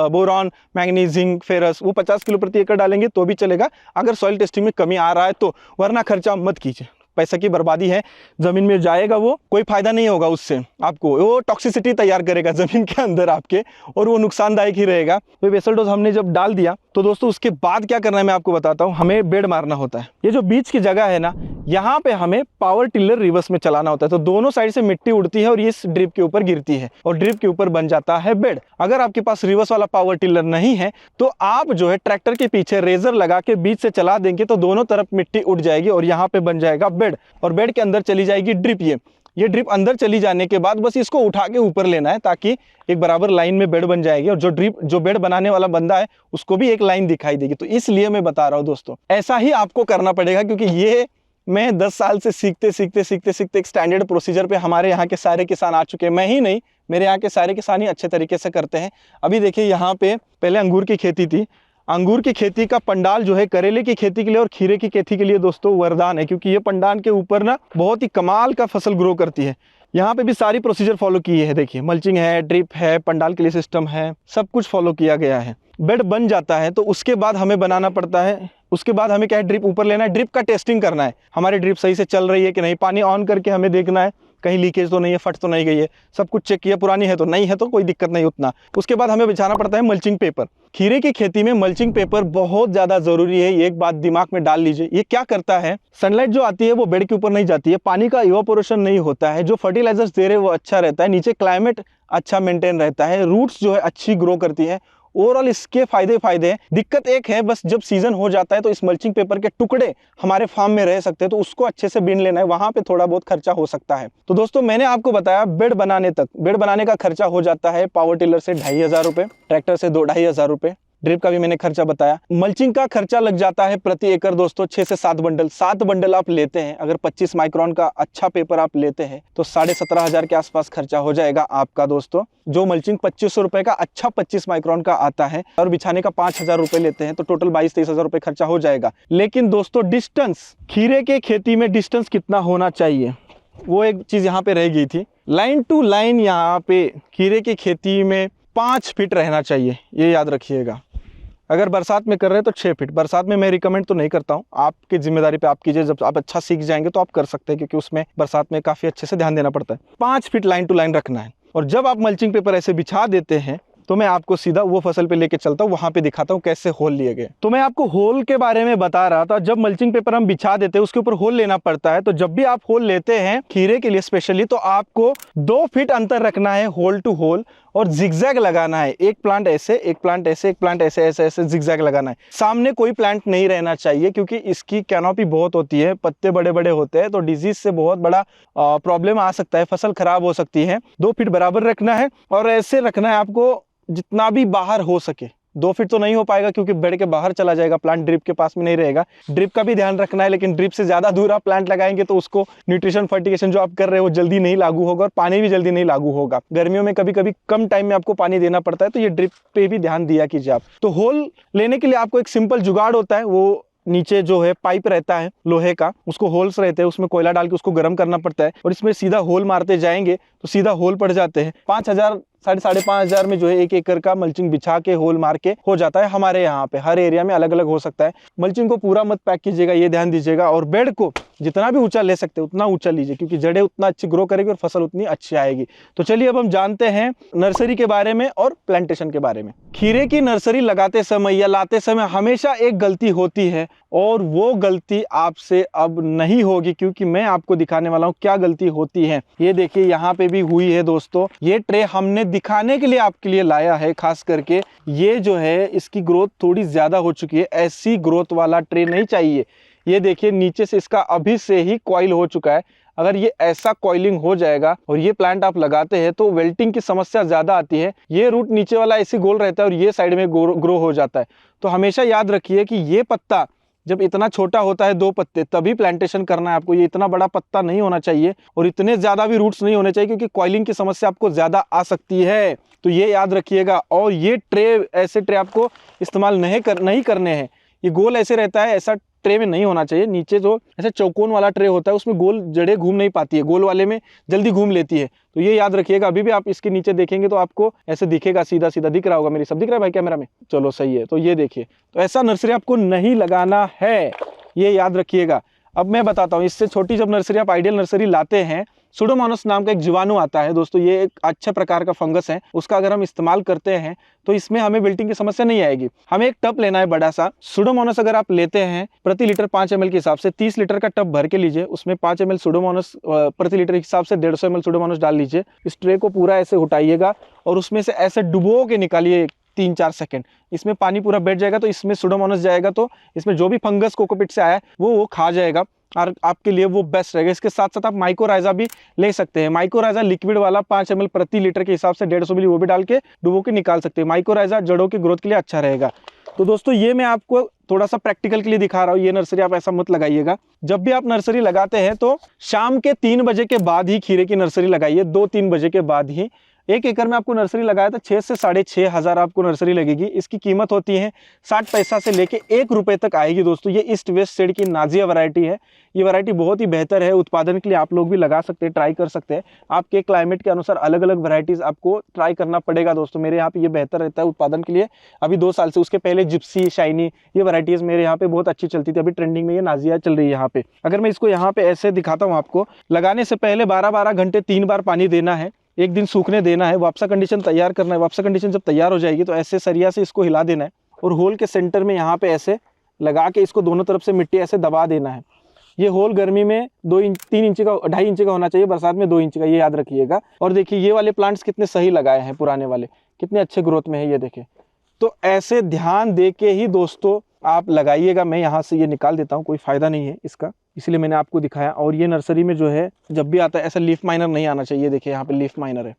boron, manganese, zinc, ferrous वो 50 किलो प्रति एकड़ डालेंगे तो भी चलेगा अगर सॉइल टेस्टिंग में कमी आ रहा है तो, वरना खर्चा मत कीजिए। पैसा की बर्बादी है, जमीन में जाएगा वो, कोई फायदा नहीं होगा उससे आपको, वो टॉक्सिसिटी तैयार करेगा जमीन के अंदर आपके और वो नुकसानदायक ही रहेगा। तो बेसल डोज हमने जब डाल दिया तो दोस्तों उसके बाद क्या करना है मैं आपको बताता हूँ। हमें बेड मारना होता है। ये जो बीच की जगह है ना, यहाँ पे हमें पावर टिलर रिवर्स में चलाना होता है। तो दोनों साइड से मिट्टी उड़ती है और ये इस ड्रिप के ऊपर गिरती है और ड्रिप के ऊपर बन जाता है बेड। अगर आपके पास रिवर्स वाला पावर टिलर नहीं है तो आप जो है ट्रैक्टर के पीछे रेजर लगा के बीच से चला देंगे तो दोनों तरफ मिट्टी उड़ जाएगी और यहाँ पे बन जाएगा बेड और बेड के अंदर चली जाएगी ड्रिप। ये ड्रिप अंदर चली जाने के बाद बस इसको उठा के ऊपर लेना है ताकि एक बराबर लाइन में बेड बन जाएगी और जो बेड बनाने वाला बंदा है उसको भी एक लाइन दिखाई देगी। तो इसलिए मैं बता रहा हूँ दोस्तों, ऐसा ही आपको करना पड़ेगा क्योंकि ये मैं 10 साल से सीखते एक स्टैंडर्ड प्रोसीजर पे हमारे यहाँ के सारे किसान आ चुके हैं। मैं ही नहीं, मेरे यहाँ के सारे किसान ही अच्छे तरीके से करते हैं। अभी देखिए यहाँ पे पहले अंगूर की खेती थी। अंगूर की खेती का पंडाल जो है करेले की खेती के लिए और खीरे की खेती के लिए दोस्तों वरदान है, क्योंकि ये पंडाल के ऊपर ना बहुत ही कमाल का फसल ग्रो करती है। यहाँ पे भी सारी प्रोसीजर फॉलो की है। देखिए मल्चिंग है, ड्रिप है, पंडाल के लिए सिस्टम है, सब कुछ फॉलो किया गया है। बेड बन जाता है तो उसके बाद हमें बनाना पड़ता है। उसके बाद हमें क्या है, ड्रिप ऊपर लेना है, ड्रिप का टेस्टिंग करना है, हमारी ड्रिप सही से चल रही है कि नहीं, पानी ऑन करके हमें देखना है कहीं लीकेज तो नहीं है, फट तो नहीं गई है, सब कुछ चेक किया, पुरानी है तो नहीं है तो कोई दिक्कत नहीं उतना। उसके बाद हमें बिछाना पड़ता है मल्चिंग पेपर। खीरे की खेती में मल्चिंग पेपर बहुत ज़्यादा ज़रूरी है, ये एक बात दिमाग में डाल लीजिए। ये क्या करता है, सनलाइट जो आती है वो बेड के ऊपर नहीं जाती है, पानी का इवापोरेशन नहीं होता है, जो फर्टिलाइजर्स दे रहे हैं वो अच्छा रहता है, नीचे क्लाइमेट अच्छा मेंटेन रहता है, रूट्स जो है अच्छी ग्रो करती है। ओवरऑल इसके फायदे हैं। दिक्कत एक है बस, जब सीजन हो जाता है तो इस मल्चिंग पेपर के टुकड़े हमारे फार्म में रह सकते हैं, तो उसको अच्छे से बीन लेना है, वहां पे थोड़ा बहुत खर्चा हो सकता है। तो दोस्तों मैंने आपको बताया बेड बनाने का खर्चा हो जाता है पावर टिलर से 2500 रुपए, ट्रैक्टर से 2-2500 रुपए, ड्रिप का भी मैंने खर्चा बताया। मल्चिंग का खर्चा लग जाता है प्रति एकड़ दोस्तों 6 से 7 बंडल। 7 बंडल आप लेते हैं, अगर 25 माइक्रोन का अच्छा पेपर आप लेते हैं तो 17,500 के आसपास खर्चा हो जाएगा आपका दोस्तों। जो मल्चिंग 2500 रुपए का अच्छा 25 माइक्रोन का आता है और बिछाने का 5000 रुपए लेते हैं तो टोटल 22-23 रुपए खर्चा हो जाएगा। लेकिन दोस्तों डिस्टेंस, खीरे के खेती में डिस्टेंस कितना होना चाहिए वो एक चीज यहाँ पे रह गई थी। लाइन टू लाइन यहाँ पे खीरे की खेती में 5 फीट रहना चाहिए, ये याद रखिएगा। अगर बरसात में कर रहे हैं तो 6 फीट। बरसात में मैं रिकमेंड तो नहीं करता हूँ, आपकी जिम्मेदारी पे आप कीजिए। जब आप अच्छा सीख जाएंगे तो आप कर सकते हैं, क्योंकि उसमें बरसात में काफ़ी अच्छे से ध्यान देना पड़ता है। 5 फीट लाइन टू लाइन रखना है। और जब आप मल्चिंग पेपर ऐसे बिछा देते हैं तो मैं आपको सीधा वो फसल पे लेके चलता हूँ, वहां पे दिखाता हूँ कैसे होल लिए गए। तो मैं आपको होल के बारे में बता रहा था। जब मल्चिंग पेपर हम बिछा देते हैं उसके ऊपर होल लेना पड़ता है। तो जब भी आप होल लेते हैं खीरे के लिए स्पेशली, तो आपको 2 फीट अंतर रखना है होल टू होल और जिगजैग लगाना है। एक प्लांट ऐसे, एक प्लांट ऐसे, एक प्लांट ऐसे, ऐसे ऐसे जिगजैग लगाना है। सामने कोई प्लांट नहीं रहना चाहिए, क्योंकि इसकी कैनोपी बहुत होती है, पत्ते बड़े बड़े होते हैं, तो डिजीज से बहुत बड़ा प्रॉब्लम आ सकता है, फसल खराब हो सकती है। 2 फीट बराबर रखना है और ऐसे रखना है आपको जितना भी बाहर हो सके। 2 फीट तो नहीं हो पाएगा क्योंकि बेड के बाहर चला जाएगा, प्लांट ड्रिप के पास में नहीं रहेगा। ड्रिप का भी ध्यान रखना है, लेकिन ड्रिप से ज्यादा दूर आप प्लांट लगाएंगे तो उसको न्यूट्रिशन फर्टिगेशन जो आप कर रहे हो वो जल्दी नहीं लागू होगा और पानी भी जल्दी नहीं लागू होगा। गर्मियों में कभी कभी कम टाइम में आपको पानी देना पड़ता है, तो ये ड्रिप पे भी ध्यान दिया कीजिए आप। तो होल लेने के लिए आपको एक सिंपल जुगाड़ होता है, वो नीचे जो है पाइप रहता है लोहे का, उसको होल्स रहते हैं, उसमें कोयला डाल के उसको गर्म करना पड़ता है और इसमें सीधा होल मारते जाएंगे तो सीधा होल पड़ जाते हैं। 5000 5,500 में जो है 1 एकड़ का मल्चिंग बिछा के होल मार के हो जाता है। हमारे यहाँ पे हर एरिया में अलग अलग हो सकता है। मल्चिंग को पूरा मत पैक कीजिएगा, ये ध्यान दीजिएगा। और बेड को जितना भी ऊंचा ले सकते उतना ऊंचा लीजिए, क्योंकि जड़ें उतना अच्छी ग्रो करेगी और फसल उतनी अच्छी आएगी। तो चलिए अब हम जानते हैं नर्सरी के बारे में और प्लांटेशन के बारे में। खीरे की नर्सरी लगाते समय या लाते समय हमेशा एक गलती होती है और वो गलती आपसे अब नहीं होगी, क्योंकि मैं आपको दिखाने वाला हूँ क्या गलती होती है। ये देखिए यहाँ पे भी हुई है दोस्तों। ये ट्रे हमने दिखाने के लिए आपके लिए लाया है, खास करके ये जो है इसकी ग्रोथ थोड़ी ज्यादा हो चुकी है। ऐसी ग्रोथ वाला ट्रे नहीं चाहिए। ये देखिए नीचे से इसका अभी से ही कॉइल हो चुका है। अगर ये ऐसा कॉइलिंग हो जाएगा और ये प्लांट आप लगाते हैं तो वेल्टिंग की समस्या ज्यादा आती है। ये रूट नीचे वाला ऐसे गोल रहता है और ये साइड में ग्रो हो जाता है। तो हमेशा याद रखिए कि ये पत्ता जब इतना छोटा होता है 2 पत्ते तभी प्लांटेशन करना है आपको। ये इतना बड़ा पत्ता नहीं होना चाहिए और इतने ज़्यादा भी रूट्स नहीं होने चाहिए, क्योंकि कॉइलिंग की समस्या आपको ज़्यादा आ सकती है। तो ये याद रखिएगा। और ये ट्रे, ऐसे ट्रे आपको इस्तेमाल नहीं करने हैं। ये गोल ऐसे रहता है, ऐसा ट्रे में नहीं होना चाहिए। नीचे जो ऐसे चौकोन वाला ट्रे होता है उसमें गोल जड़ें घूम नहीं पाती है, गोल वाले में जल्दी घूम लेती है। तो ये याद रखिएगा। अभी भी आप इसके नीचे देखेंगे तो आपको ऐसे दिखेगा, सीधा सीधा दिख रहा होगा। मेरी सब दिख रहा है भाई कैमरा में? चलो सही है। तो ये देखिए, तो ऐसा नर्सरी आपको नहीं लगाना है, ये याद रखिएगा। अब मैं बताता हूँ, इससे छोटी जब नर्सरी आप आइडियल नर्सरी लाते हैं, सुडोमोनास नाम का एक जीवाणु आता है दोस्तों। ये एक अच्छा प्रकार का फंगस है, उसका अगर हम इस्तेमाल करते हैं तो इसमें हमें विल्टिंग की समस्या नहीं आएगी। हमें एक टब लेना है बड़ा सा। सुडोमोनास अगर आप लेते हैं प्रति लीटर 5 ml के हिसाब से 30 लीटर का टब भर के लीजिए, उसमें 5 ml सुडोमोनास प्रति लीटर के हिसाब से 150 ml सुडोमोनास डाल लीजिए। इस ट्रे को पूरा ऐसे उठाइएगा और उसमें से ऐसे डुबो के निकालिए 3-4 सेकंड। इसमें पानी पूरा बैठ जाएगा तो इसमें सुडोमोनास जाएगा, तो इसमें जो भी फंगस कोकोपीट से आया है वो खा जाएगा और आपके लिए वो बेस्ट रहेगा। इसके साथ साथ आप माइकोराइजा भी ले सकते हैं। माइकोराइजा लिक्विड वाला 5 ml प्रति लीटर के हिसाब से 150 मिली वो भी डाल के डुबो के निकाल सकते हैं। माइकोराइजा जड़ों की ग्रोथ के लिए अच्छा रहेगा। तो दोस्तों ये मैं आपको थोड़ा सा प्रैक्टिकल के लिए दिखा रहा हूँ। ये नर्सरी आप ऐसा मत लगाइएगा। जब भी आप नर्सरी लगाते हैं तो शाम के 3 बजे के बाद ही खीरे की नर्सरी लगाइए, 2-3 बजे के बाद ही। 1 एकड़ में आपको नर्सरी लगाया तो 6 से 6,500 हज़ार आपको नर्सरी लगेगी। इसकी कीमत होती है 60 पैसा से लेके 1 रुपये तक आएगी दोस्तों। ये ईस्ट वेस्ट शेड की नाजिया वैरायटी है। ये वैरायटी बहुत ही बेहतर है उत्पादन के लिए। आप लोग भी लगा सकते हैं, ट्राई कर सकते हैं। आपके क्लाइमेट के अनुसार अलग अलग वैरायटीज़ आपको ट्राई करना पड़ेगा दोस्तों। मेरे यहाँ पे ये बेहतर रहता है उत्पादन के लिए। अभी 2 साल से, उसके पहले जिप्सी, शाइनी, ये वैरायटीज़ मेरे यहाँ पे बहुत अच्छी चलती थी। अभी ट्रेंडिंग में ये नाजिया चल रही है यहाँ पे। अगर मैं इसको यहाँ पे ऐसे दिखाता हूँ आपको, लगाने से पहले 12-12 घंटे 3 बार पानी देना है, 1 दिन सूखने देना है, वापसा कंडीशन तैयार करना है। वापसा कंडीशन जब तैयार हो जाएगी तो ऐसे सरिया से इसको हिला देना है और होल के सेंटर में यहाँ पे ऐसे लगा के इसको दोनों तरफ से मिट्टी ऐसे दबा देना है। ये होल गर्मी में 3 इंच का, 2.5 इंच का होना चाहिए, बरसात में 2 इंच का, ये याद रखिएगा। और देखिए ये वाले प्लांट्स कितने सही लगाए हैं, पुराने वाले कितने अच्छे ग्रोथ में है, ये देखें। तो ऐसे ध्यान दे के ही दोस्तों आप लगाइएगा। मैं यहाँ से ये निकाल देता हूँ, कोई फ़ायदा नहीं है इसका, इसलिए मैंने आपको दिखाया। और ये नर्सरी में जो है जब भी आता है ऐसा लीफ माइनर नहीं आना चाहिए। देखिए यहाँ पे लीफ माइनर है।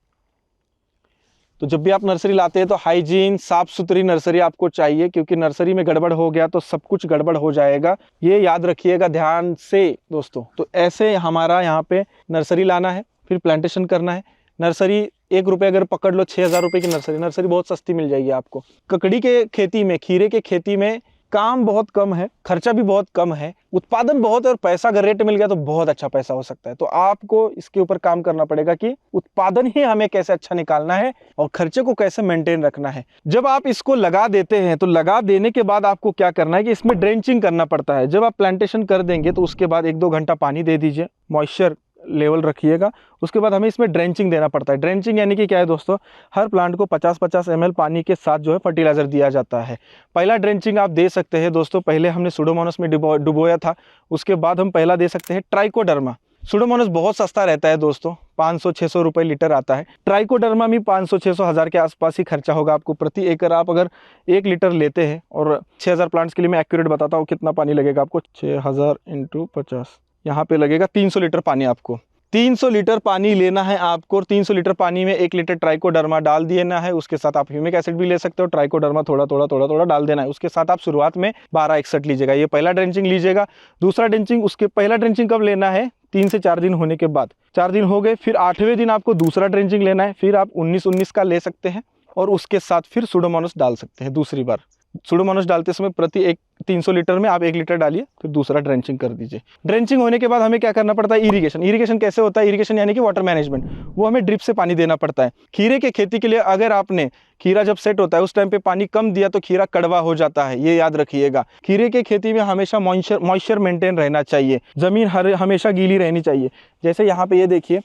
तो जब भी आप नर्सरी लाते हैं तो हाइजीन, साफ सुथरी नर्सरी आपको चाहिए, क्योंकि नर्सरी में गड़बड़ हो गया तो सब कुछ गड़बड़ हो जाएगा। ये याद रखिएगा ध्यान से दोस्तों। तो ऐसे हमारा यहाँ पे नर्सरी लाना है, फिर प्लांटेशन करना है। नर्सरी 1 रुपये अगर पकड़ लो, 6,000 रुपये की नर्सरी बहुत सस्ती मिल जाएगी आपको। ककड़ी के खेती में, खीरे के खेती में काम बहुत कम है, खर्चा भी बहुत कम है, उत्पादन बहुत है और पैसा अगर रेट मिल गया तो बहुत अच्छा पैसा हो सकता है। तो आपको इसके ऊपर काम करना पड़ेगा कि उत्पादन ही हमें कैसे अच्छा निकालना है और खर्चे को कैसे मेंटेन रखना है। जब आप इसको लगा देते हैं तो लगा देने के बाद आपको क्या करना है कि इसमें ड्रेंचिंग करना पड़ता है। जब आप प्लांटेशन कर देंगे तो उसके बाद 1-2 घंटा पानी दे दीजिए, मॉइस्चर लेवल रखिएगा। उसके बाद हमें इसमें ड्रेंचिंग देना पड़ता है। ड्रेंचिंग यानी कि क्या है दोस्तों, हर प्लांट को 50-50 ml पानी के साथ जो है फर्टिलाइजर दिया जाता है। पहला ड्रेंचिंग आप दे सकते हैं दोस्तों, पहले हमने सुडोमोनास में डुबोया था, उसके बाद हम पहला दे सकते हैं ट्राइकोडर्मा। सुडोमोनास बहुत सस्ता रहता है दोस्तों, 500-600 रुपये लीटर आता है। ट्राइकोडर्मा भी 500-600 हज़ार के आसपास ही खर्चा होगा आपको प्रति एकड़। आप अगर 1 लीटर लेते हैं और 6,000 प्लांट्स के लिए मैं एक्यूरेट बताता हूँ कितना पानी लगेगा आपको। 6,000 × 50, यहाँ पे लगेगा 300 लीटर पानी। आपको 300 लीटर पानी लेना है आपको, और 300 लीटर पानी में 1 लीटर ट्राइकोडर्मा डाल देना है। उसके साथ आप ह्यूमिक एसिड भी ले सकते हो, ट्राइकोडर्मा थोड़ा डाल देना है। उसके साथ आप शुरुआत में 1261 लीजिएगा। ये पहला ड्रेंचिंग लीजिएगा। दूसरा ड्रेंचिंग, उसके पहला ड्रेंचिंग कब लेना है? 3 से 4 दिन होने के बाद। 4 दिन हो गए, फिर 8वें दिन आपको दूसरा ड्रेंचिंग लेना है। फिर आप 19-19 का ले सकते हैं और उसके साथ फिर सुडोमोनास डाल सकते हैं दूसरी बार। सुडोमोनास डालते समय प्रति 300 लीटर में आप 1 लीटर डालिए, फिर दूसरा ड्रेंचिंग कर दीजिए। ड्रेंचिंग होने के बाद हमें क्या करना पड़ता है? इरिगेशन। इरिगेशन कैसे होता है? इरिगेशन यानी कि वाटर मैनेजमेंट, वो हमें ड्रिप से पानी देना पड़ता है। खीरे के खेती के लिए अगर आपने खीरा जब सेट होता है उस टाइम पे पानी कम दिया तो खीरा कड़वा हो जाता है, ये याद रखिएगा। खीरे के खेती में हमेशा मॉइस्चर मेंटेन रहना चाहिए, ज़मीन हमेशा गीली रहनी चाहिए। जैसे यहाँ पे ये देखिए,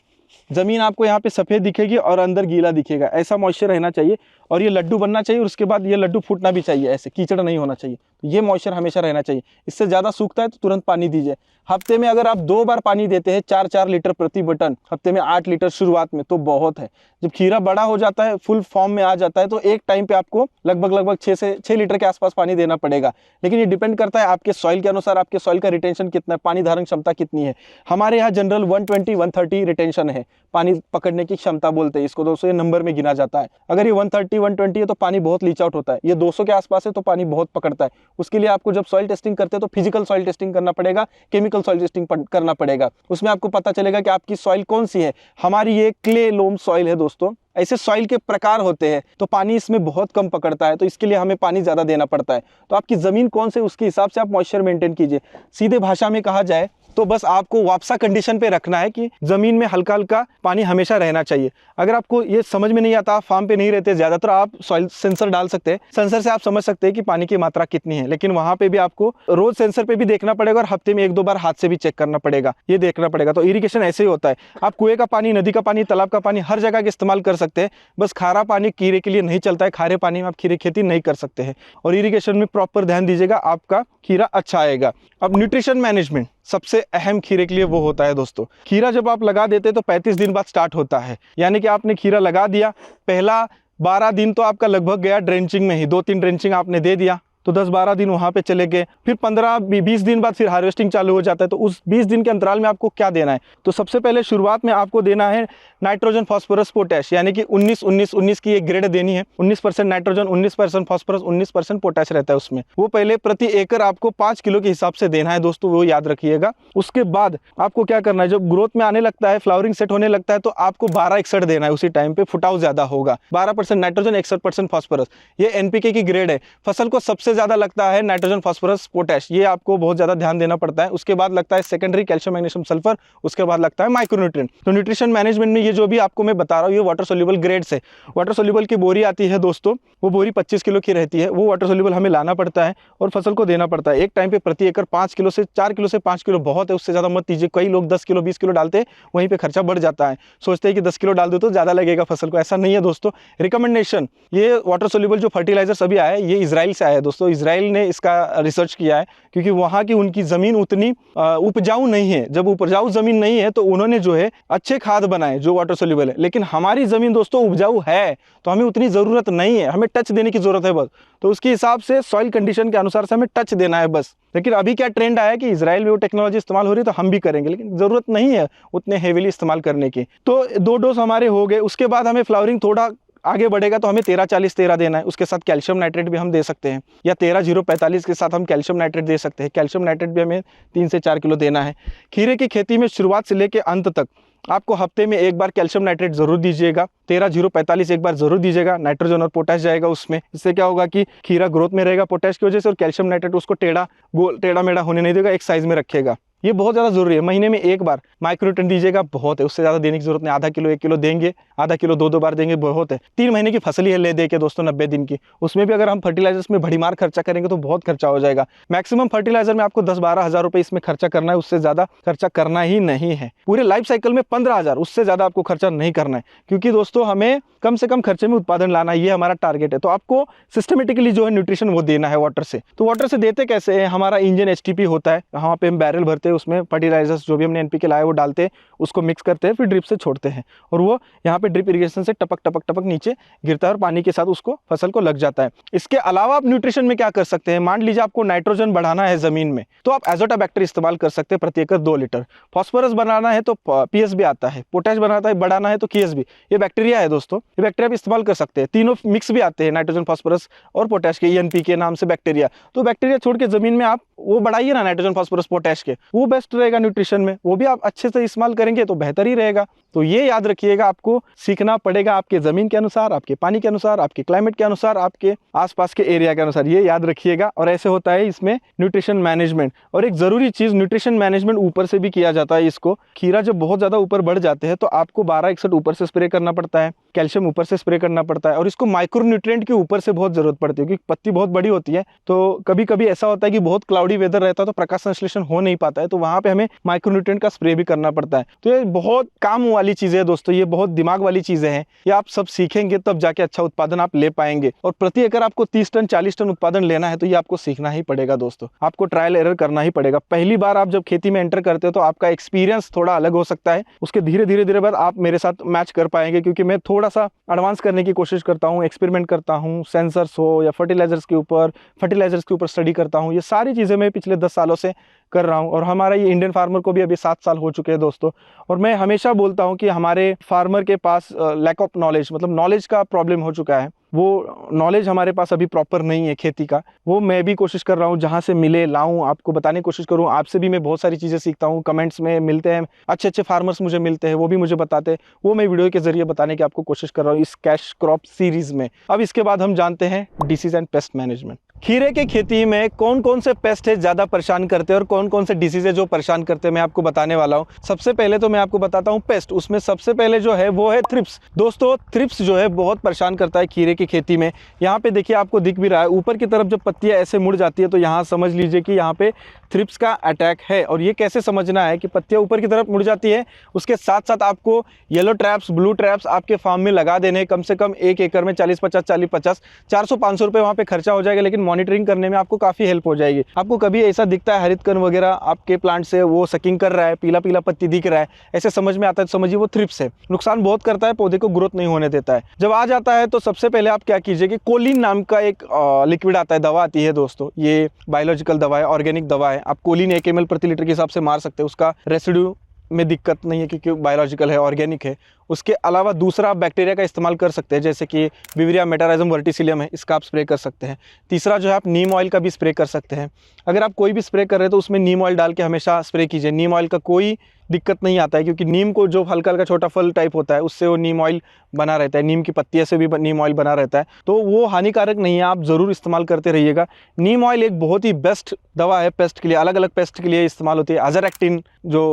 ज़मीन आपको यहाँ पे सफ़ेद दिखेगी और अंदर गीला दिखेगा, ऐसा मॉइस्चर रहना चाहिए। और ये लड्डू बनना चाहिए और उसके बाद ये लड्डू फूटना भी चाहिए, ऐसे कीचड़ नहीं होना चाहिए। तो ये मॉइस्चर हमेशा रहना चाहिए। इससे ज़्यादा सूखता है तो तुरंत पानी दीजिए। हफ्ते में अगर आप 2 बार पानी देते हैं, 4-4 लीटर प्रति बटन, हफ्ते में 8 लीटर शुरुआत में, तो बहुत है। जब खीरा बड़ा हो जाता है, फुल फॉर्म में आ जाता है, तो एक टाइम पे आपको लगभग 6 लीटर के आसपास पानी देना पड़ेगा। लेकिन ये डिपेंड करता है आपके सॉइल के अनुसार, आपके सॉइल का रिटेंशन कितना है, पानी धारण क्षमता कितनी है। हमारे यहाँ जनरल 120-130 रिटेंशन है। हैं, पानी पकड़ने की क्षमता बोलते हैं इसको दोस्तों, ये नंबर में गिना जाता है। अगर ये 130 120 है तो पानी बहुत लीच आउट होता है, ये 200 के आसपास है तो पानी बहुत पकड़ता है। उसके लिए आपको जब सॉइल टेस्टिंग करते हैं तो फिजिकल सॉइल टेस्टिंग करना पड़ेगा, केमिकल सॉइल टेस्टिंग करना पड़ेगा। उसमें आपको पता चलेगा कि आपकी सॉइल कौन सी है। हमारी ये क्ले लोम सॉइल है दोस्तों। ऐसे सॉइल के प्रकार होते हैं तो पानी इसमें बहुत कम पकड़ता है, तो इसके लिए हमें पानी ज़्यादा देना पड़ता है। तो आपकी ज़मीन कौन से उसके हिसाब से आप मॉइस्चर मेंटेन कीजिए। सीधे भाषा में कहा जाए तो बस आपको वापसा कंडीशन पे रखना है कि ज़मीन में हल्का हल्का पानी हमेशा रहना चाहिए। अगर आपको ये समझ में नहीं आता, आप फार्म पे नहीं रहते ज़्यादातर, आप सॉइल सेंसर डाल सकते हैं। सेंसर से आप समझ सकते हैं कि पानी की मात्रा कितनी है, लेकिन वहाँ पे भी आपको रोज सेंसर पे भी देखना पड़ेगा और हफ्ते में 1-2 बार हाथ से भी चेक करना पड़ेगा, ये देखना पड़ेगा। तो इरिगेशन ऐसे ही होता है, आप कुएं का पानी, नदी का पानी, तालाब का पानी हर जगह का इस्तेमाल कर सकते हैं। बस खारा पानी खीरे के लिए नहीं चलता है, खारे पानी में आप खीरे खेती नहीं कर सकते हैं। और इरिगेशन में प्रॉपर ध्यान दीजिएगा, आपका खीरा अच्छा आएगा। अब न्यूट्रिशन मैनेजमेंट सबसे अहम खीरे के लिए वो होता है दोस्तों। खीरा जब आप लगा देते तो 35 दिन बाद स्टार्ट होता है, यानी कि आपने खीरा लगा दिया, पहला 12 दिन तो आपका लगभग गया ड्रेंचिंग में ही, 2-3 ड्रेंचिंग आपने दे दिया तो 10-12 दिन वहाँ पे चले गए। फिर 15-20 दिन बाद फिर हार्वेस्टिंग चालू हो जाता है। तो उस 20 दिन के अंतराल में आपको क्या देना है, तो सबसे पहले शुरुआत में आपको देना है नाइट्रोजन, फास्फोरस, पोटैश, यानी कि 19-19-19 की एक ग्रेड देनी है। 19% नाइट्रोजन, 19% फास्फोरस, 19% पोटैश रहता है उसमें। वो पहले प्रति एकड़ आपको 5 किलो के हिसाब से देना है दोस्तों, वो याद रखिएगा। उसके बाद आपको क्या करना है, जब ग्रोथ में आने लगता है, फ्लावरिंग सेट होने लगता है, तो आपको 12-61 देना है। उसी टाइम पे फुटाव ज्यादा होगा। 12% नाइट्रोजन, 61% फास्फोरस, ये एनपीके की ग्रेड है। फसल को सबसे ज्यादा लगता है नाइट्रोजन, फास्फोरस, पोटैश, ये आपको बहुत ज्यादा ध्यान देना पड़ता है। उसके बाद लगता है सेकेंडरी कैल्शियम, मैग्नीशियम, सल्फर, उसके बाद लगता है माइक्रोन्यूट्रिएंट। तो न्यूट्रिशन मैनेजमेंट में ये जो भी आपको मैं बता रहा हूँ, ये वाटर सोल्यूबल ग्रेड्स है। वाटर सोल्यूबल की बोरी आती है दोस्तों, वो बोरी 25 किलो की रहती है। वो वाटर सोल्यूबल हमें लाना पड़ता है और फसल को देना पड़ता है। एक टाइम पे प्रति एकड़ 5 किलो से 4 किलो से 5 किलो बहुत है, उससे ज्यादा मत दीजिए। कई लोग 10 किलो 20 किलो डालते हैं, वहीं पे खर्चा बढ़ जाता है, सोचते हैं कि 10 किलो डाल दो तो ज्यादा लगेगा फसल को। ऐसा नहीं है दोस्तों। रिकमेंडेशन, ये वाटर सोल्यूबल जो फर्टिलाइजर अभी आया है, ये इजराइल से आया है दोस्तों। इजराइल ने इसका रिसर्च किया है, क्योंकि वहाँ की उनकी ज़मीन उतनी उपजाऊ नहीं है। जब उपजाऊ ज़मीन नहीं है तो उन्होंने जो है अच्छे खाद बनाए जो वाटर सोल्यूबल है। लेकिन हमारी ज़मीन दोस्तों उपजाऊ है, तो हमें उतनी ज़रूरत नहीं है, हमें टच देने की ज़रूरत है बस। तो उसके हिसाब से सॉइल कंडीशन के अनुसार से हमें टच देना है बस। लेकिन अभी क्या ट्रेंड आया है कि इजराइल में वो टेक्नोलॉजी इस्तेमाल हो रही है, तो हम भी करेंगे, लेकिन ज़रूरत नहीं है उतने हेवीली इस्तेमाल करने की। तो 2 डोज हमारे हो गए। उसके बाद हमें फ्लावरिंग थोड़ा आगे बढ़ेगा तो हमें 13-40-13 देना है। उसके साथ कैल्शियम नाइट्रेट भी हम दे सकते हैं, या 13-0-45 के साथ हम कैल्शियम नाइट्रेट दे सकते हैं। कैल्शियम नाइट्रेट भी हमें 3 से 4 किलो देना है। खीरे की खेती में शुरुआत से लेकर अंत तक आपको हफ्ते में एक बार कैल्शियम नाइट्रेट जरूर दीजिएगा। 13-0-45 एक बार जरूर दीजिएगा। नाइट्रोजन और पोटैश जाएगा उसमें। इससे क्या होगा कि खीरा ग्रोथ में रहेगा पोटैश की वजह से, और कैल्शियम नाइट्रेट उसको टेढ़ा मेढ़ा होने नहीं देगा, एक साइज में रखेगा। ये बहुत ज़्यादा जरूरी है। महीने में एक बार माइक्रोन्यूट्रिएंट दीजिएगा, बहुत है, उससे ज़्यादा देने की जरूरत नहीं। आधा किलो 1 किलो देंगे, आधा किलो 2-2 बार देंगे, बहुत है। 3 महीने की फसल ही है ले दे के दोस्तों, 90 दिन की। उसमें भी अगर हम फर्टिलाइजर्स में भड़ीमार खर्चा करेंगे तो बहुत खर्चा हो जाएगा। मैक्सिमम फर्टिलाइजर में आपको 10-12 हज़ार रुपये इसमें खर्चा करना है, उससे ज़्यादा खर्चा करना ही नहीं है। पूरे लाइफ साइकिल में 15 हज़ार, उससे ज़्यादा आपको खर्चा नहीं करना है, क्योंकि दोस्तों हमें कम से कम खर्चे में उत्पादन लाना है, ये हमारा टारगेट है। तो आपको सिस्टमेटिकली जो है न्यूट्रिशन वो देना है वाटर से। तो वाटर से देते कैसे हैं, हमारा इंजन एचटीपी होता है, वहाँ पे हम बैरल भरते हैं, उसमें फर्टिलाइजर जो भी हमने एनपीके लाया वो डालते हैं, उसको मिक्स करते हैं, फिर ड्रिप से छोड़ते हैं, और वो यहाँ पे ड्रिप इरिगेशन से टपक टपक टपक नीचे गिरता है और पानी के साथ उसको फसल को लग जाता है। इसके अलावा आप न्यूट्रिशन में क्या कर सकते हैं, मान लीजिए आपको नाइट्रोजन बढ़ाना है जमीन में, तो आप एजोटाबैक्टर इस्तेमाल कर सकते हैं प्रति एकड़ 2 लीटर। फास्फोरस बनाना है तो पीएसबी आता है, पोटैश बढ़ाना है तो केएसबी, ये बैक्टीरिया है दोस्तों, ये बैक्टीरिया भी इस्तेमाल कर सकते हैं। तीनों मिक्स भी आते हैं, नाइट्रोजन, फास्फोरस और पोटैश के, एनपीके नाम से बैक्टीरिया। तो बैक्टीरिया छोड़ के जमीन में आप वो बढ़ाइए ना, नाइट्रोजन, फास्फोरस, पोटैश के, वो बेस्ट रहेगा न्यूट्रिशन में। वो भी आप अच्छे से इस्तेमाल करेंगे तो बेहतर ही रहेगा। तो ये याद रखिएगा, आपको सीखना पड़ेगा आपके ज़मीन के अनुसार, आपके पानी के अनुसार, आपके क्लाइमेट के अनुसार, आपके आसपास के एरिया के अनुसार, ये याद रखिएगा। और ऐसे होता है इसमें न्यूट्रिशन मैनेजमेंट। और एक ज़रूरी चीज़, न्यूट्रिशन मैनेजमेंट ऊपर से भी किया जाता है। इसको खीरा जब बहुत ज़्यादा ऊपर बढ़ जाते हैं तो आपको 12-61 ऊपर से स्प्रे करना पड़ता है, कैल्शियम ऊपर से स्प्रे करना पड़ता है, और इसको माइक्रोन्यूट्रिएंट के ऊपर से बहुत ज़रूरत पड़ती है, क्योंकि पत्ती बहुत बड़ी होती है। तो कभी कभी ऐसा होता है कि बहुत क्लाउडी वेदर रहता है तो प्रकाश संश्लेषण हो नहीं पाता है, तो वहाँ पे हमें माइक्रोन्यूट्रिएंट का स्प्रे भी करना पड़ता है। तो ये बहुत काम वाली चीज़ें है दोस्तों, ये बहुत दिमाग वाली चीज़ें हैं। ये आप सब सीखेंगे तब जाके अच्छा उत्पादन आप ले पाएंगे। और प्रति एकड़ आपको 30 टन 40 टन उत्पादन लेना है तो ये आपको सीखना ही पड़ेगा दोस्तों, आपको ट्रायल एरर करना ही पड़ेगा। पहली बार आप जब खेती में एंटर करते हो तो आपका एक्सपीरियंस थोड़ा अलग हो सकता है, उसके धीरे धीरे बाद आप मेरे साथ मैच कर पाएंगे, क्योंकि मैं थोड़ा थोड़ा सा एडवांस करने की कोशिश करता हूँ, एक्सपेरिमेंट करता हूँ, सेंसर्स हो या फर्टिलाइजर्स के ऊपर स्टडी करता हूँ। ये सारी चीज़ें मैं पिछले 10 सालों से कर रहा हूँ और हमारा ये इंडियन फार्मर को भी अभी 7 साल हो चुके हैं दोस्तों। और मैं हमेशा बोलता हूँ कि हमारे फार्मर के पास लैक ऑफ नॉलेज, मतलब नॉलेज का प्रॉब्लम हो चुका है। वो नॉलेज हमारे पास अभी प्रॉपर नहीं है खेती का। वो मैं भी कोशिश कर रहा हूँ, जहाँ से मिले लाऊं, आपको बताने की कोशिश करूँ। आपसे भी मैं बहुत सारी चीज़ें सीखता हूँ, कमेंट्स में मिलते हैं, अच्छे अच्छे फार्मर्स मुझे मिलते हैं, वो भी मुझे बताते हैं, वो मैं वीडियो के जरिए बताने की आपको कोशिश कर रहा हूँ इस कैश क्रॉप सीरीज में। अब इसके बाद हम जानते हैं डिसीज एंड पेस्ट मैनेजमेंट। खीरे के खेती में कौन कौन से पेस्ट है ज़्यादा परेशान करते हैं और कौन कौन से डिसीज है जो परेशान करते हैं, मैं आपको बताने वाला हूँ। सबसे पहले तो मैं आपको बताता हूँ पेस्ट। उसमें सबसे पहले जो है वो है थ्रिप्स। दोस्तों थ्रिप्स जो है बहुत परेशान करता है खीरे की खेती में। यहाँ पे देखिए, आपको दिख भी रहा है, ऊपर की तरफ जब पत्तियाँ ऐसे मुड़ जाती है तो यहाँ समझ लीजिए कि यहाँ पे थ्रिप्स का अटैक है। और ये कैसे समझना है कि पत्तियाँ ऊपर की तरफ मुड़ जाती है, उसके साथ साथ आपको येलो ट्रैप्स, ब्लू ट्रैप्स आपके फार्म में लगा देने। कम से कम 1 एकड़ में 40-50 400-500 रुपये वहाँ पे खर्चा हो जाएगा, लेकिन मॉनिटरिंग करने में आपको काफ़ी हेल्प हो जाएगी। आपको कभी ऐसा दिखता है हरितकण वगैरह आपके प्लांट से वो सकिंग कर रहा है, पीला पीला पत्ती दिख रहा है, ऐसे समझ में आता है तो समझिए वो थ्रिप्स है। नुकसान बहुत करता है, पौधे को ग्रोथ नहीं होने देता है। जब आ जाता है तो सबसे पहले आप क्या कीजिए कि कोलिन नाम का एक लिक्विड आता है, दवा आती है दोस्तों। ये बायोलॉजिकल दवा है, ऑर्गेनिक दवा है। आप कोलिन 1 ml प्रति लीटर के हिसाब से मार सकते हैं। उसका रेसिड्यू में दिक्कत नहीं है क्योंकि बायोलॉजिकल है, ऑर्गेनिक है। उसके अलावा दूसरा आप बैक्टीरिया का इस्तेमाल कर सकते हैं, जैसे कि बिविरिया मेटाराइजम वर्टिसिलियम है, इसका आप स्प्रे कर सकते हैं। तीसरा जो है आप नीम ऑयल का भी स्प्रे कर सकते हैं। अगर आप कोई भी स्प्रे कर रहे हैं तो उसमें नीम ऑयल डाल के हमेशा स्प्रे कीजिए। नीम ऑयल का कोई दिक्कत नहीं आता है क्योंकि नीम को जो हल्का हल्का छोटा फल टाइप होता है उससे वो नीम ऑयल बना रहता है, नीम की पत्तियों से भी नीम ऑयल बना रहता है, तो वो हानिकारक नहीं है, आप ज़रूर इस्तेमाल करते रहिएगा। नीम ऑयल एक बहुत ही बेस्ट दवा है पेस्ट के लिए, अलग अलग पेस्ट के लिए इस्तेमाल होती है। अजरएक्टिन जो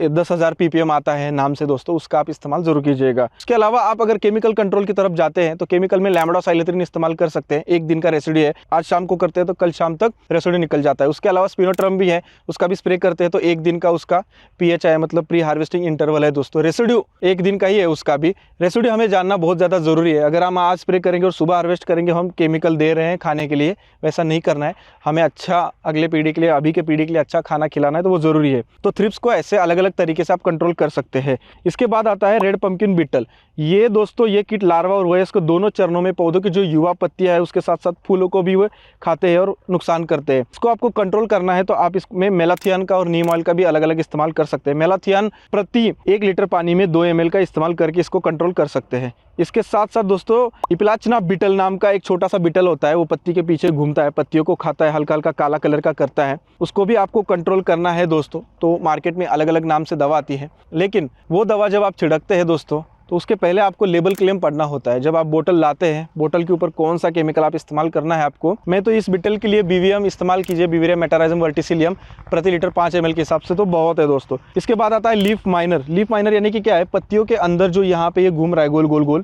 10,000 ppm आता है नाम से दोस्तों, उसका आप इस्तेमाल जरूर कीजिएगा। उसके अलावा आप अगर केमिकल कंट्रोल की तरफ जाते हैं तो केमिकल में लैम्बडासाइलेत्रिन इस्तेमाल कर सकते हैं। 1 दिन का रेसिड्यू है, आज शाम को करते हैं तो कल शाम तक रेसिड्यू निकल जाता है। उसके अलावा स्पिनोट्रम भी है, उसका भी स्प्रे करते हैं तो 1 दिन का उसका PHI मतलब प्री हार्वेस्टिंग इंटरवल है दोस्तों। रेसिड्यू 1 दिन का ही है, उसका भी रेसिड्यू हमें जानना बहुत ज़्यादा ज़रूरी है। अगर हम आज स्प्रे करेंगे और सुबह हार्वेस्ट करेंगे, हम केमिकल दे रहे हैं खाने के लिए, वैसा नहीं करना है। हमें अच्छा अगले पीढ़ी के लिए, अभी के पीढ़ी के लिए अच्छा खाना खिलाना है, तो वो ज़रूरी है। तो थ्रिप्स को ऐसे अलग अलग तरीके से आप कंट्रोल कर सकते हैं। इसके बाद आता है रेड पंपकिन बीटल। ये दोस्तों ये कीट लार्वा और वयस्क दोनों चरणों में पौधों की जो युवा पत्तियां है उसके साथ साथ फूलों को भी वो खाते हैं और नुकसान करते हैं। इसको आपको कंट्रोल करना है तो आप इसमें मेलाथियन का और नीम ऑयल का भी अलग अलग इस्तेमाल कर सकते हैं। मेलाथियन प्रति 1 लीटर पानी में 2 ml का इस्तेमाल करके इसको कंट्रोल कर सकते हैं। इसके साथ साथ दोस्तों इपलाचना बीटल नाम का एक छोटा सा बीटल होता है, वो पत्ती के पीछे घूमता है, पत्तियों को खाता है, हल्का हल्का काला कलर का करता है, उसको भी आपको कंट्रोल करना है दोस्तों। तो मार्केट में अलग अलग नाम से दवा आती है, लेकिन वो दवा जब आप छिड़कते हैं दोस्तों तो उसके पहले आपको लेबल क्लेम पढ़ना होता है। जब आप बोतल लाते हैं, बोतल के ऊपर कौन सा केमिकल आप इस्तेमाल करना है आपको। मैं तो इस बीटल के लिए BVM इस्तेमाल कीजिए, बिविरिया मेटाराइजम वर्टिसिलियम प्रति लीटर 5 ml के हिसाब से तो बहुत है दोस्तों। इसके बाद आता है लीफ माइनर। लीफ माइनर यानी कि क्या है, पत्तियों के अंदर जो यहाँ पे ये घूम रहा है गोल गोल गोल,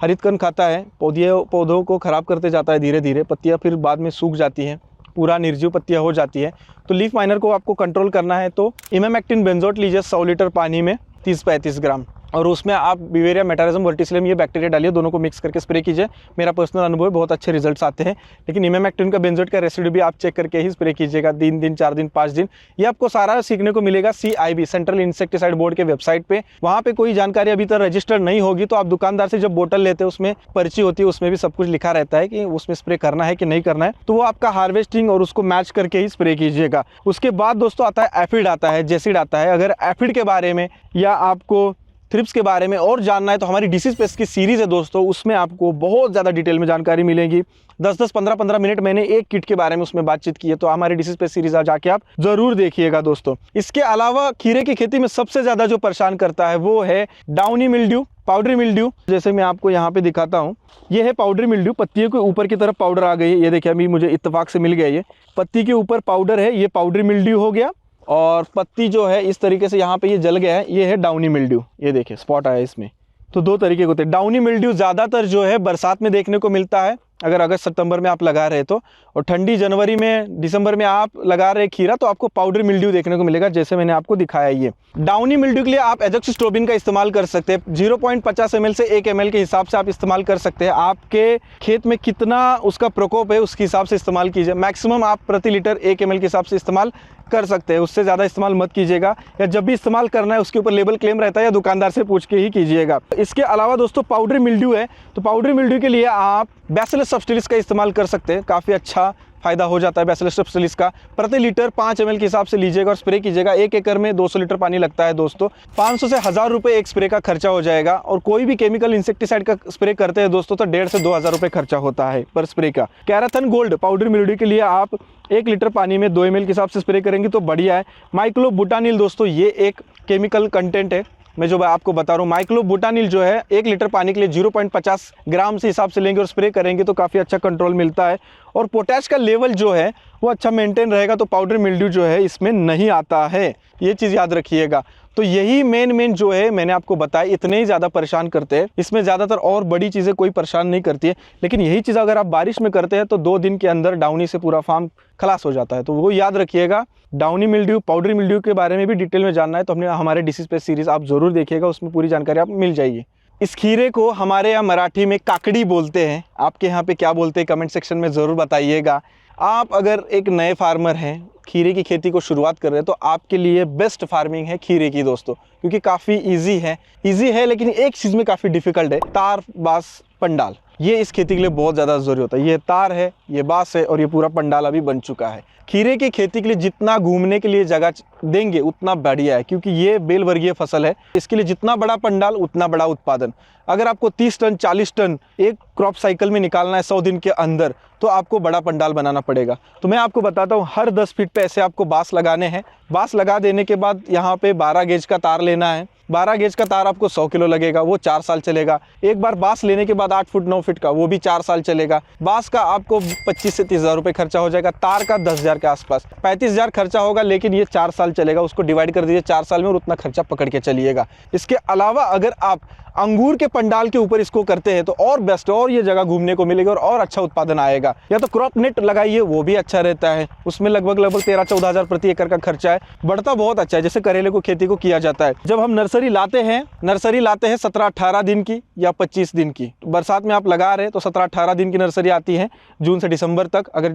हरितकण खाता है, पौधों को खराब करते जाता है धीरे धीरे, पत्तियाँ फिर बाद में सूख जाती हैं, पूरा निर्जीव पत्तियाँ हो जाती है। तो लीफ माइनर को आपको कंट्रोल करना है तो इमेमेक्टिन बेंजोएट लीजिए 100 लीटर पानी में 30-35 ग्राम, और उसमें आप बिवेरिया मेटाराइजम वर्टिसिलियम ये बैक्टीरिया डालिए, दोनों को मिक्स करके स्प्रे कीजिए। मेरा पर्सनल अनुभव है, बहुत अच्छे रिजल्ट्स आते हैं। लेकिन इमेमेक्टिन का बेंजोएट का रेसिड्यू भी आप चेक करके ही स्प्रे कीजिएगा, 3 दिन 4 दिन 5 दिन। ये आपको सारा सीखने को मिलेगा CIB सेंट्रल इंसेक्टिसाइड बोर्ड के वेबसाइट पे। वहाँ पे कोई जानकारी अभी तक रजिस्टर्ड नहीं होगी तो आप दुकानदार से जब बोतल लेते हैं उसमें पर्ची होती है, उसमें भी सब कुछ लिखा रहता है कि उसमें स्प्रे करना है कि नहीं करना है, तो वो आपका हार्वेस्टिंग और उसको मैच करके ही स्प्रे कीजिएगा। उसके बाद दोस्तों आता है एफिड, आता है जेसिड आता है। अगर एफिड के बारे में या आपको थ्रिप्स के बारे में और जानना है तो हमारी डिसीज पेस्ट की सीरीज़ है दोस्तों, उसमें आपको बहुत ज़्यादा डिटेल में जानकारी मिलेगी। 10-10, 15-15 मिनट मैंने एक किट के बारे में उसमें बातचीत की है, तो हमारी डिसीज पेस्ट सीरीज जाके आप जरूर देखिएगा दोस्तों। इसके अलावा खीरे की खेती में सबसे ज़्यादा जो परेशान करता है वो है डाउनी मिल्ड्यू, पाउडरी मिल्ड्यू। जैसे मैं आपको यहाँ पे दिखाता हूँ, ये है पाउडरी मिल्ड्यू। पत्तियों के ऊपर की तरफ पाउडर आ गई है, ये देखिए अभी मुझे इत्तेफाक से मिल गया, ये पत्ती के ऊपर पाउडर है, ये पाउडरी मिल्ड्यू हो गया। और पत्ती जो है इस तरीके से यहाँ पे ये जल गया है, ये है डाउनी मिल्ड्यू। ये देखिए स्पॉट आया इसमें। तो 2 तरीके के होते हैं। डाउनी मिल्ड्यू ज़्यादातर जो है बरसात में देखने को मिलता है, अगर अगस्त सितंबर में आप लगा रहे तो, और ठंडी जनवरी में दिसंबर में आप लगा रहे खीरा तो आपको पाउडर मिल्ड्यू देखने को मिलेगा, जैसे मैंने आपको दिखाया। ये डाउनी मिल्ड्यू के लिए आप एजोक्सिस्ट्रोबिन का इस्तेमाल कर सकते हैं। 0.50 ml से 1 ml के हिसाब से आप इस्तेमाल कर सकते हैं। आपके खेत में कितना उसका प्रकोप है उसके हिसाब से इस्तेमाल कीजिए। मैक्सिमम आप प्रति लीटर 1 ml के हिसाब से इस्तेमाल कर सकते हैं, उससे ज़्यादा इस्तेमाल मत कीजिएगा। या जब भी इस्तेमाल करना है उसके ऊपर लेबल क्लेम रहता है या दुकानदार से पूछ के ही कीजिएगा। इसके अलावा दोस्तों पाउडर मिल्ड्यू है, तो पाउडर मिल्ड्यू के लिए आप बैसिलस सबटिलिस का इस्तेमाल कर सकते हैं। काफ़ी अच्छा फ़ायदा हो जाता है बैसिलस सबटिलिस का। प्रति लीटर 5 ml के हिसाब से लीजिएगा और स्प्रे कीजिएगा। 1 एकड़ में 200 लीटर पानी लगता है दोस्तों। 500 से 1000 रुपये एक स्प्रे का खर्चा हो जाएगा। और कोई भी केमिकल इंसेक्टिसाइड का स्प्रे करते हैं दोस्तों तो 1,500 से 2,000 रुपये खर्चा होता है पर स्प्रे का। कैराथन गोल्ड पाउडर मिल्ड्यू के लिए आप 1 लीटर पानी में 2 ml के हिसाब से स्प्रे करेंगे तो बढ़िया है। माइक्लोब्यूटानिल दोस्तों ये एक केमिकल कंटेंट है, मैं जो आपको बता रहा हूँ। माइक्लोब्यूटानिल जो है 1 लीटर पानी के लिए 0.50 ग्राम से हिसाब से लेंगे और स्प्रे करेंगे तो काफ़ी अच्छा कंट्रोल मिलता है। और पोटैश का लेवल जो है वो अच्छा मेंटेन रहेगा, तो पाउडर मिल्ड्यू जो है इसमें नहीं आता है, ये चीज़ याद रखिएगा। तो यही मेन जो है मैंने आपको बताया, इतने ही ज़्यादा परेशान करते हैं। इसमें ज़्यादातर और बड़ी चीज़ें कोई परेशान नहीं करती है, लेकिन यही चीज़ अगर आप बारिश में करते हैं तो 2 दिन के अंदर डाउनी से पूरा फार्म खलास हो जाता है। तो वो याद रखिएगा। डाउनी मिल्ड्यू पाउडर मिल्ड्यू के बारे में भी डिटेल में जानना है तो हमने हमारे डिसीज पेस्ट सीरीज़ आप ज़रूर देखिएगा, उसमें पूरी जानकारी आप मिल जाएगी। इस खीरे को हमारे यहाँ मराठी में काकड़ी बोलते हैं, आपके यहाँ पे क्या बोलते हैं कमेंट सेक्शन में ज़रूर बताइएगा। आप अगर एक नए फार्मर हैं, खीरे की खेती को शुरुआत कर रहे हैं तो आपके लिए बेस्ट फार्मिंग है खीरे की दोस्तों, क्योंकि काफ़ी इजी है लेकिन एक चीज़ में काफ़ी डिफिकल्ट है, तार बांस पंडाल। ये इस खेती के लिए बहुत ज़्यादा ज़रूरी होता है। ये तार है, ये बांस है और ये पूरा पंडाल अभी बन चुका है। खीरे की खेती के लिए जितना घूमने के लिए जगह देंगे उतना बढ़िया है, क्योंकि ये बेल वर्गीय फसल है। इसके लिए जितना बड़ा पंडाल उतना बड़ा उत्पादन। अगर आपको 30 टन 40 टन एक क्रॉप साइकिल में निकालना है 100 दिन के अंदर तो आपको बड़ा पंडाल बनाना पड़ेगा। तो मैं आपको बताता हूँ, हर 10 फीट पे ऐसे आपको बांस लगाने हैं। बांस लगा देने के बाद यहाँ पे 12 गेज का तार लेना है। 12 गेज का तार आपको 100 किलो लगेगा, वो 4 साल चलेगा। एक बार बांस लेने के बाद 8 फुट 9 फीट का, वो भी 4 साल चलेगा। बांस का आपको 25 से 30,000 रुपये खर्चा हो जाएगा। तार का 10,000 के आसपास, 35,000 खर्चा होगा, लेकिन ये 4 साल चलेगा। उसको डिवाइड कर दीजिए 4 साल में और उतना खर्चा पकड़ के चलिएगा। इसके अलावा अगर आप अंगूर के पंडाल के ऊपर इसको करते हैं तो और बेस्ट, और ये जगह घूमने को मिलेगी और अच्छा उत्पादन आएगा। या तो क्रॉप नेट लगाइए, वो भी अच्छा रहता है। उसमें लगभग 13-14,000 प्रति एकड़ का खर्चा है, बढ़ता बहुत अच्छा है, जैसे करेले को खेती को किया जाता है। जब हम नर्सरी लाते हैं 17-18 दिन की या 25 दिन की। बरसात में आप लगा रहे हैं तो 17-18 दिन की नर्सरी आती है, जून से दिसंबर तक। अगर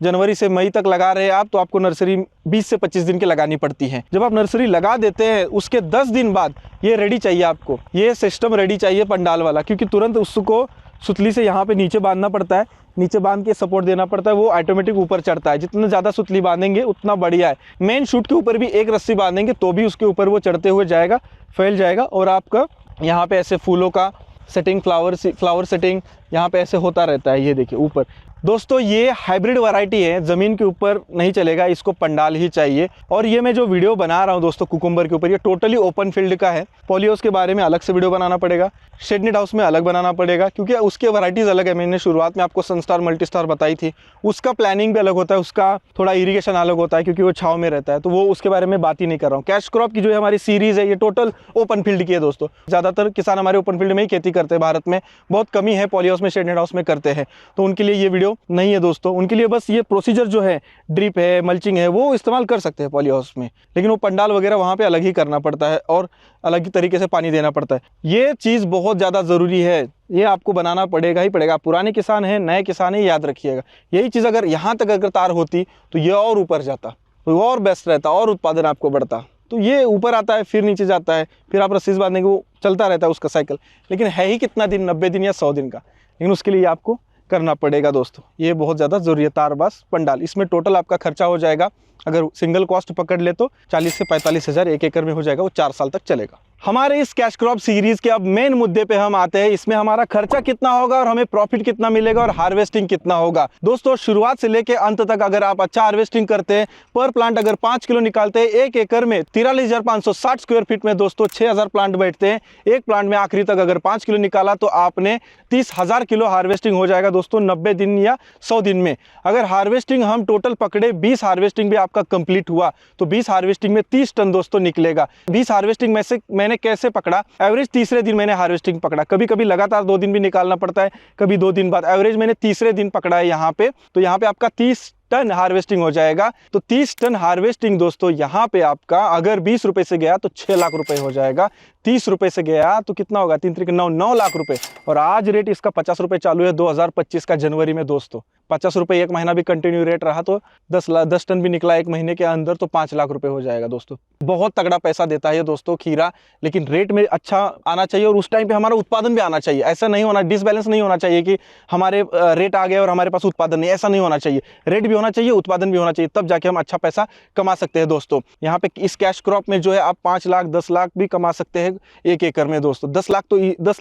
जनवरी से मई तक लगा रहे हैं आप तो आपको नर्सरी 20 से 25 दिन की लगानी पड़ती है। जब आप नर्सरी लगा देते हैं उसके 10 दिन बाद ये रेडी चाहिए आपको, ये सिस्टम रेडी चाहिए पंडाल वाला, क्योंकि तुरंत उसको सुतली से यहाँ पे नीचे बांधना पड़ता है, नीचे बांध के सपोर्ट देना पड़ता है, वो ऑटोमेटिक ऊपर चढ़ता है। जितना ज़्यादा सुतली बांधेंगे उतना बढ़िया है। मेन शूट के ऊपर भी एक रस्सी बांधेंगे तो भी उसके ऊपर वो चढ़ते हुए जाएगा, फैल जाएगा। और आपका यहाँ पे ऐसे फूलों का सेटिंग, फ्लावर सेटिंग यहाँ पे ऐसे होता रहता है। ये देखिए ऊपर दोस्तों, ये हाइब्रिड वैरायटी है, ज़मीन के ऊपर नहीं चलेगा, इसको पंडाल ही चाहिए। और ये मैं जो वीडियो बना रहा हूँ दोस्तों कुकुम्बर के ऊपर, ये टोटली ओपन फील्ड का है। पॉलीहाउस के बारे में अलग से वीडियो बनाना पड़ेगा, शेड नेट हाउस में अलग बनाना पड़ेगा, क्योंकि उसके वैरायटीज़ अलग है। मैंने शुरुआत में आपको सनस्टार मल्टीस्टार बताई थी, उसका प्लानिंग भी अलग होता है, उसका थोड़ा इरीगेशन अलग होता है, क्योंकि वो छाँव में रहता है। तो वो उसके बारे में बात ही नहीं कर रहा हूँ। कैश क्रॉप की जो है हमारी सीरीज़ है, ये टोटल ओपन फील्ड की है दोस्तों। ज़्यादातर किसान हमारे ओपन फील्ड में ही खेती करते हैं, भारत में बहुत कमी है पॉलीहाउस में, शेड नेट हाउस में करते हैं। तो उनके लिए ये वीडियो नहीं है दोस्तों। उनके लिए बस ये प्रोसीजर जो है, ड्रिप है, मल्चिंग है, वो इस्तेमाल कर सकते हैं पॉलीहाउस में, लेकिन वो पंडाल वगैरह वहाँ पे अलग ही करना पड़ता है और अलग ही तरीके से पानी देना पड़ता है। ये चीज़ बहुत ज़्यादा ज़रूरी है, ये आपको बनाना पड़ेगा ही पड़ेगा। आप पुराने किसान हैं, नए किसान हैं, याद रखिएगा। यही चीज़ अगर यहाँ तक अगर तार होती तो ये और ऊपर जाता, तो और बेस्ट रहता, और उत्पादन आपको बढ़ता। तो ये ऊपर आता है, फिर नीचे जाता है, फिर आप रस्सी बांधेंगे, वो चलता रहता है उसका साइकिल। लेकिन है ही कितना दिन, 90 दिन या 100 दिन का, लेकिन उसके लिए आपको करना पड़ेगा दोस्तों। ये बहुत ज़्यादा ज़रूरी है, तार बांस पंडाल। इसमें टोटल आपका खर्चा हो जाएगा, अगर सिंगल कॉस्ट पकड़ ले तो 40 से 45 हज़ार 1 एकड़ में हो जाएगा, वो 4 साल तक चलेगा। हमारे इस कैश क्रॉप सीरीज़ के अब मेन मुद्दे पे हम आते हैं। इसमें हमारा खर्चा कितना होगा और हमें प्रॉफिट कितना मिलेगा और हार्वेस्टिंग कितना होगा। दोस्तों शुरुआत से लेके अंत तक अगर आप अच्छा हार्वेस्टिंग करते हैं, पर प्लांट अगर 5 किलो निकालते हैं, 1 एकड़ में 43,560 स्क्वायर फीट में दोस्तों 6,000 प्लांट बैठते हैं। एक प्लांट में आखिरी तक अगर 5 किलो निकाला तो आपने 30,000 किलो हार्वेस्टिंग हो जाएगा दोस्तों 90 दिन या 100 दिन में। अगर हार्वेस्टिंग हम टोटल पकड़े, 20 हार्वेस्टिंग भी आपका कंप्लीट हुआ तो 20 हार्वेस्टिंग में 30 टन दोस्तों निकलेगा। 20 हार्वेस्टिंग में से मैंने मैंने कैसे पकड़ा, एवरेज तीसरे दिन मैंने हार्वेस्टिंग पकड़ा। कभी कभी लगातार 2 दिन भी निकालना पड़ता है, कभी 2 दिन बाद। एवरेज मैंने तीसरे दिन पकड़ा है यहाँ पे। तो यहाँ पे आपका 30 टन हार्वेस्टिंग हो जाएगा। तो 30 टन हार्वेस्टिंग दोस्तों यहाँ पे आपका अगर 20 रुपए से गया तो 6 लाख रुपए हो जाएगा। 30 रुपए से गया तो कितना होगा, 3 3 9 लाख रुपए। और आज रेट इसका 50 रुपए चालू है 2025 का जनवरी में दोस्तों। 50 रुपए एक महीना भी कंटिन्यू रेट रहा तो 10 टन भी निकला एक महीने के अंदर तो 5 लाख रुपए हो जाएगा दोस्तों। बहुत तगड़ा पैसा देता है दोस्तों खीरा, लेकिन रेट में अच्छा आना चाहिए और उस टाइम पे हमारा उत्पादन भी आना चाहिए। ऐसा नहीं होना, डिसबैलेंस नहीं होना चाहिए कि हमारे रेट आ गए और हमारे पास उत्पादन नहीं, ऐसा नहीं होना चाहिए। रेट भी होना चाहिए, उत्पादन भी होना चाहिए, तब जाके हम अच्छा पैसा कमा सकते हैं दोस्तों। यहाँ पे इस कैश क्रॉप में जो है आप 5 लाख 10 लाख भी कमा सकते हैं एक एकड़ में दोस्तों। 10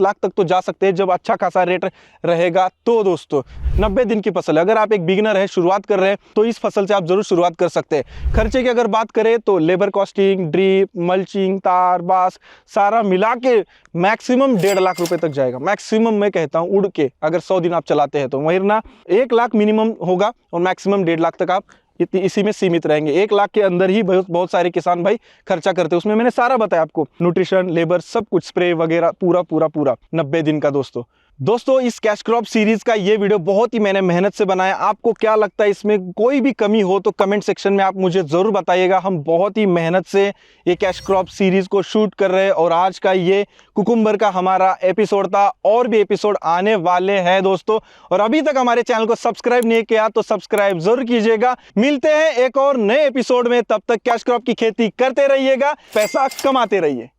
लाख तक तो जा सकते हैं जब अच्छा खासा रेट रहेगा तो दोस्तों। 90 दिन की फसल है, अगर आप एक बिगिनर है, शुरुआत कर रहे हैं तो इस फसल से आप जरूर शुरुआत कर सकते हैं। खर्चे की अगर बात करें तो लेबर कॉस्टिंग, ड्रिप, मल्चिंग, तार, बास सारा मिला के मैक्सिमम 1.5 लाख रुपए तक जाएगा। मैक्सिमम मैं कहता हूं उड़ के, अगर 100 दिन आप चलाते हैं तो वही ना 1 लाख मिनिमम होगा और मैक्सिमम 1.5 लाख तक आप इसी में सीमित रहेंगे। 1 लाख के अंदर ही बहुत सारे किसान भाई खर्चा करते हैं। उसमें मैंने सारा बताया आपको, न्यूट्रिशन, लेबर, सब कुछ, स्प्रे वगैरह, पूरा 90 दिन का दोस्तों इस कैश क्रॉप सीरीज का ये वीडियो बहुत ही मैंने मेहनत से बनाया। आपको क्या लगता है, इसमें कोई भी कमी हो तो कमेंट सेक्शन में आप मुझे जरूर बताइएगा। हम बहुत ही मेहनत से ये कैश क्रॉप सीरीज को शूट कर रहे हैं और आज का ये कुकुम्बर का हमारा एपिसोड था। और भी एपिसोड आने वाले हैं दोस्तों, और अभी तक हमारे चैनल को सब्सक्राइब नहीं किया तो सब्सक्राइब जरूर कीजिएगा। मिलते हैं एक और नए एपिसोड में, तब तक कैश क्रॉप की खेती करते रहिएगा, पैसा कमाते रहिए।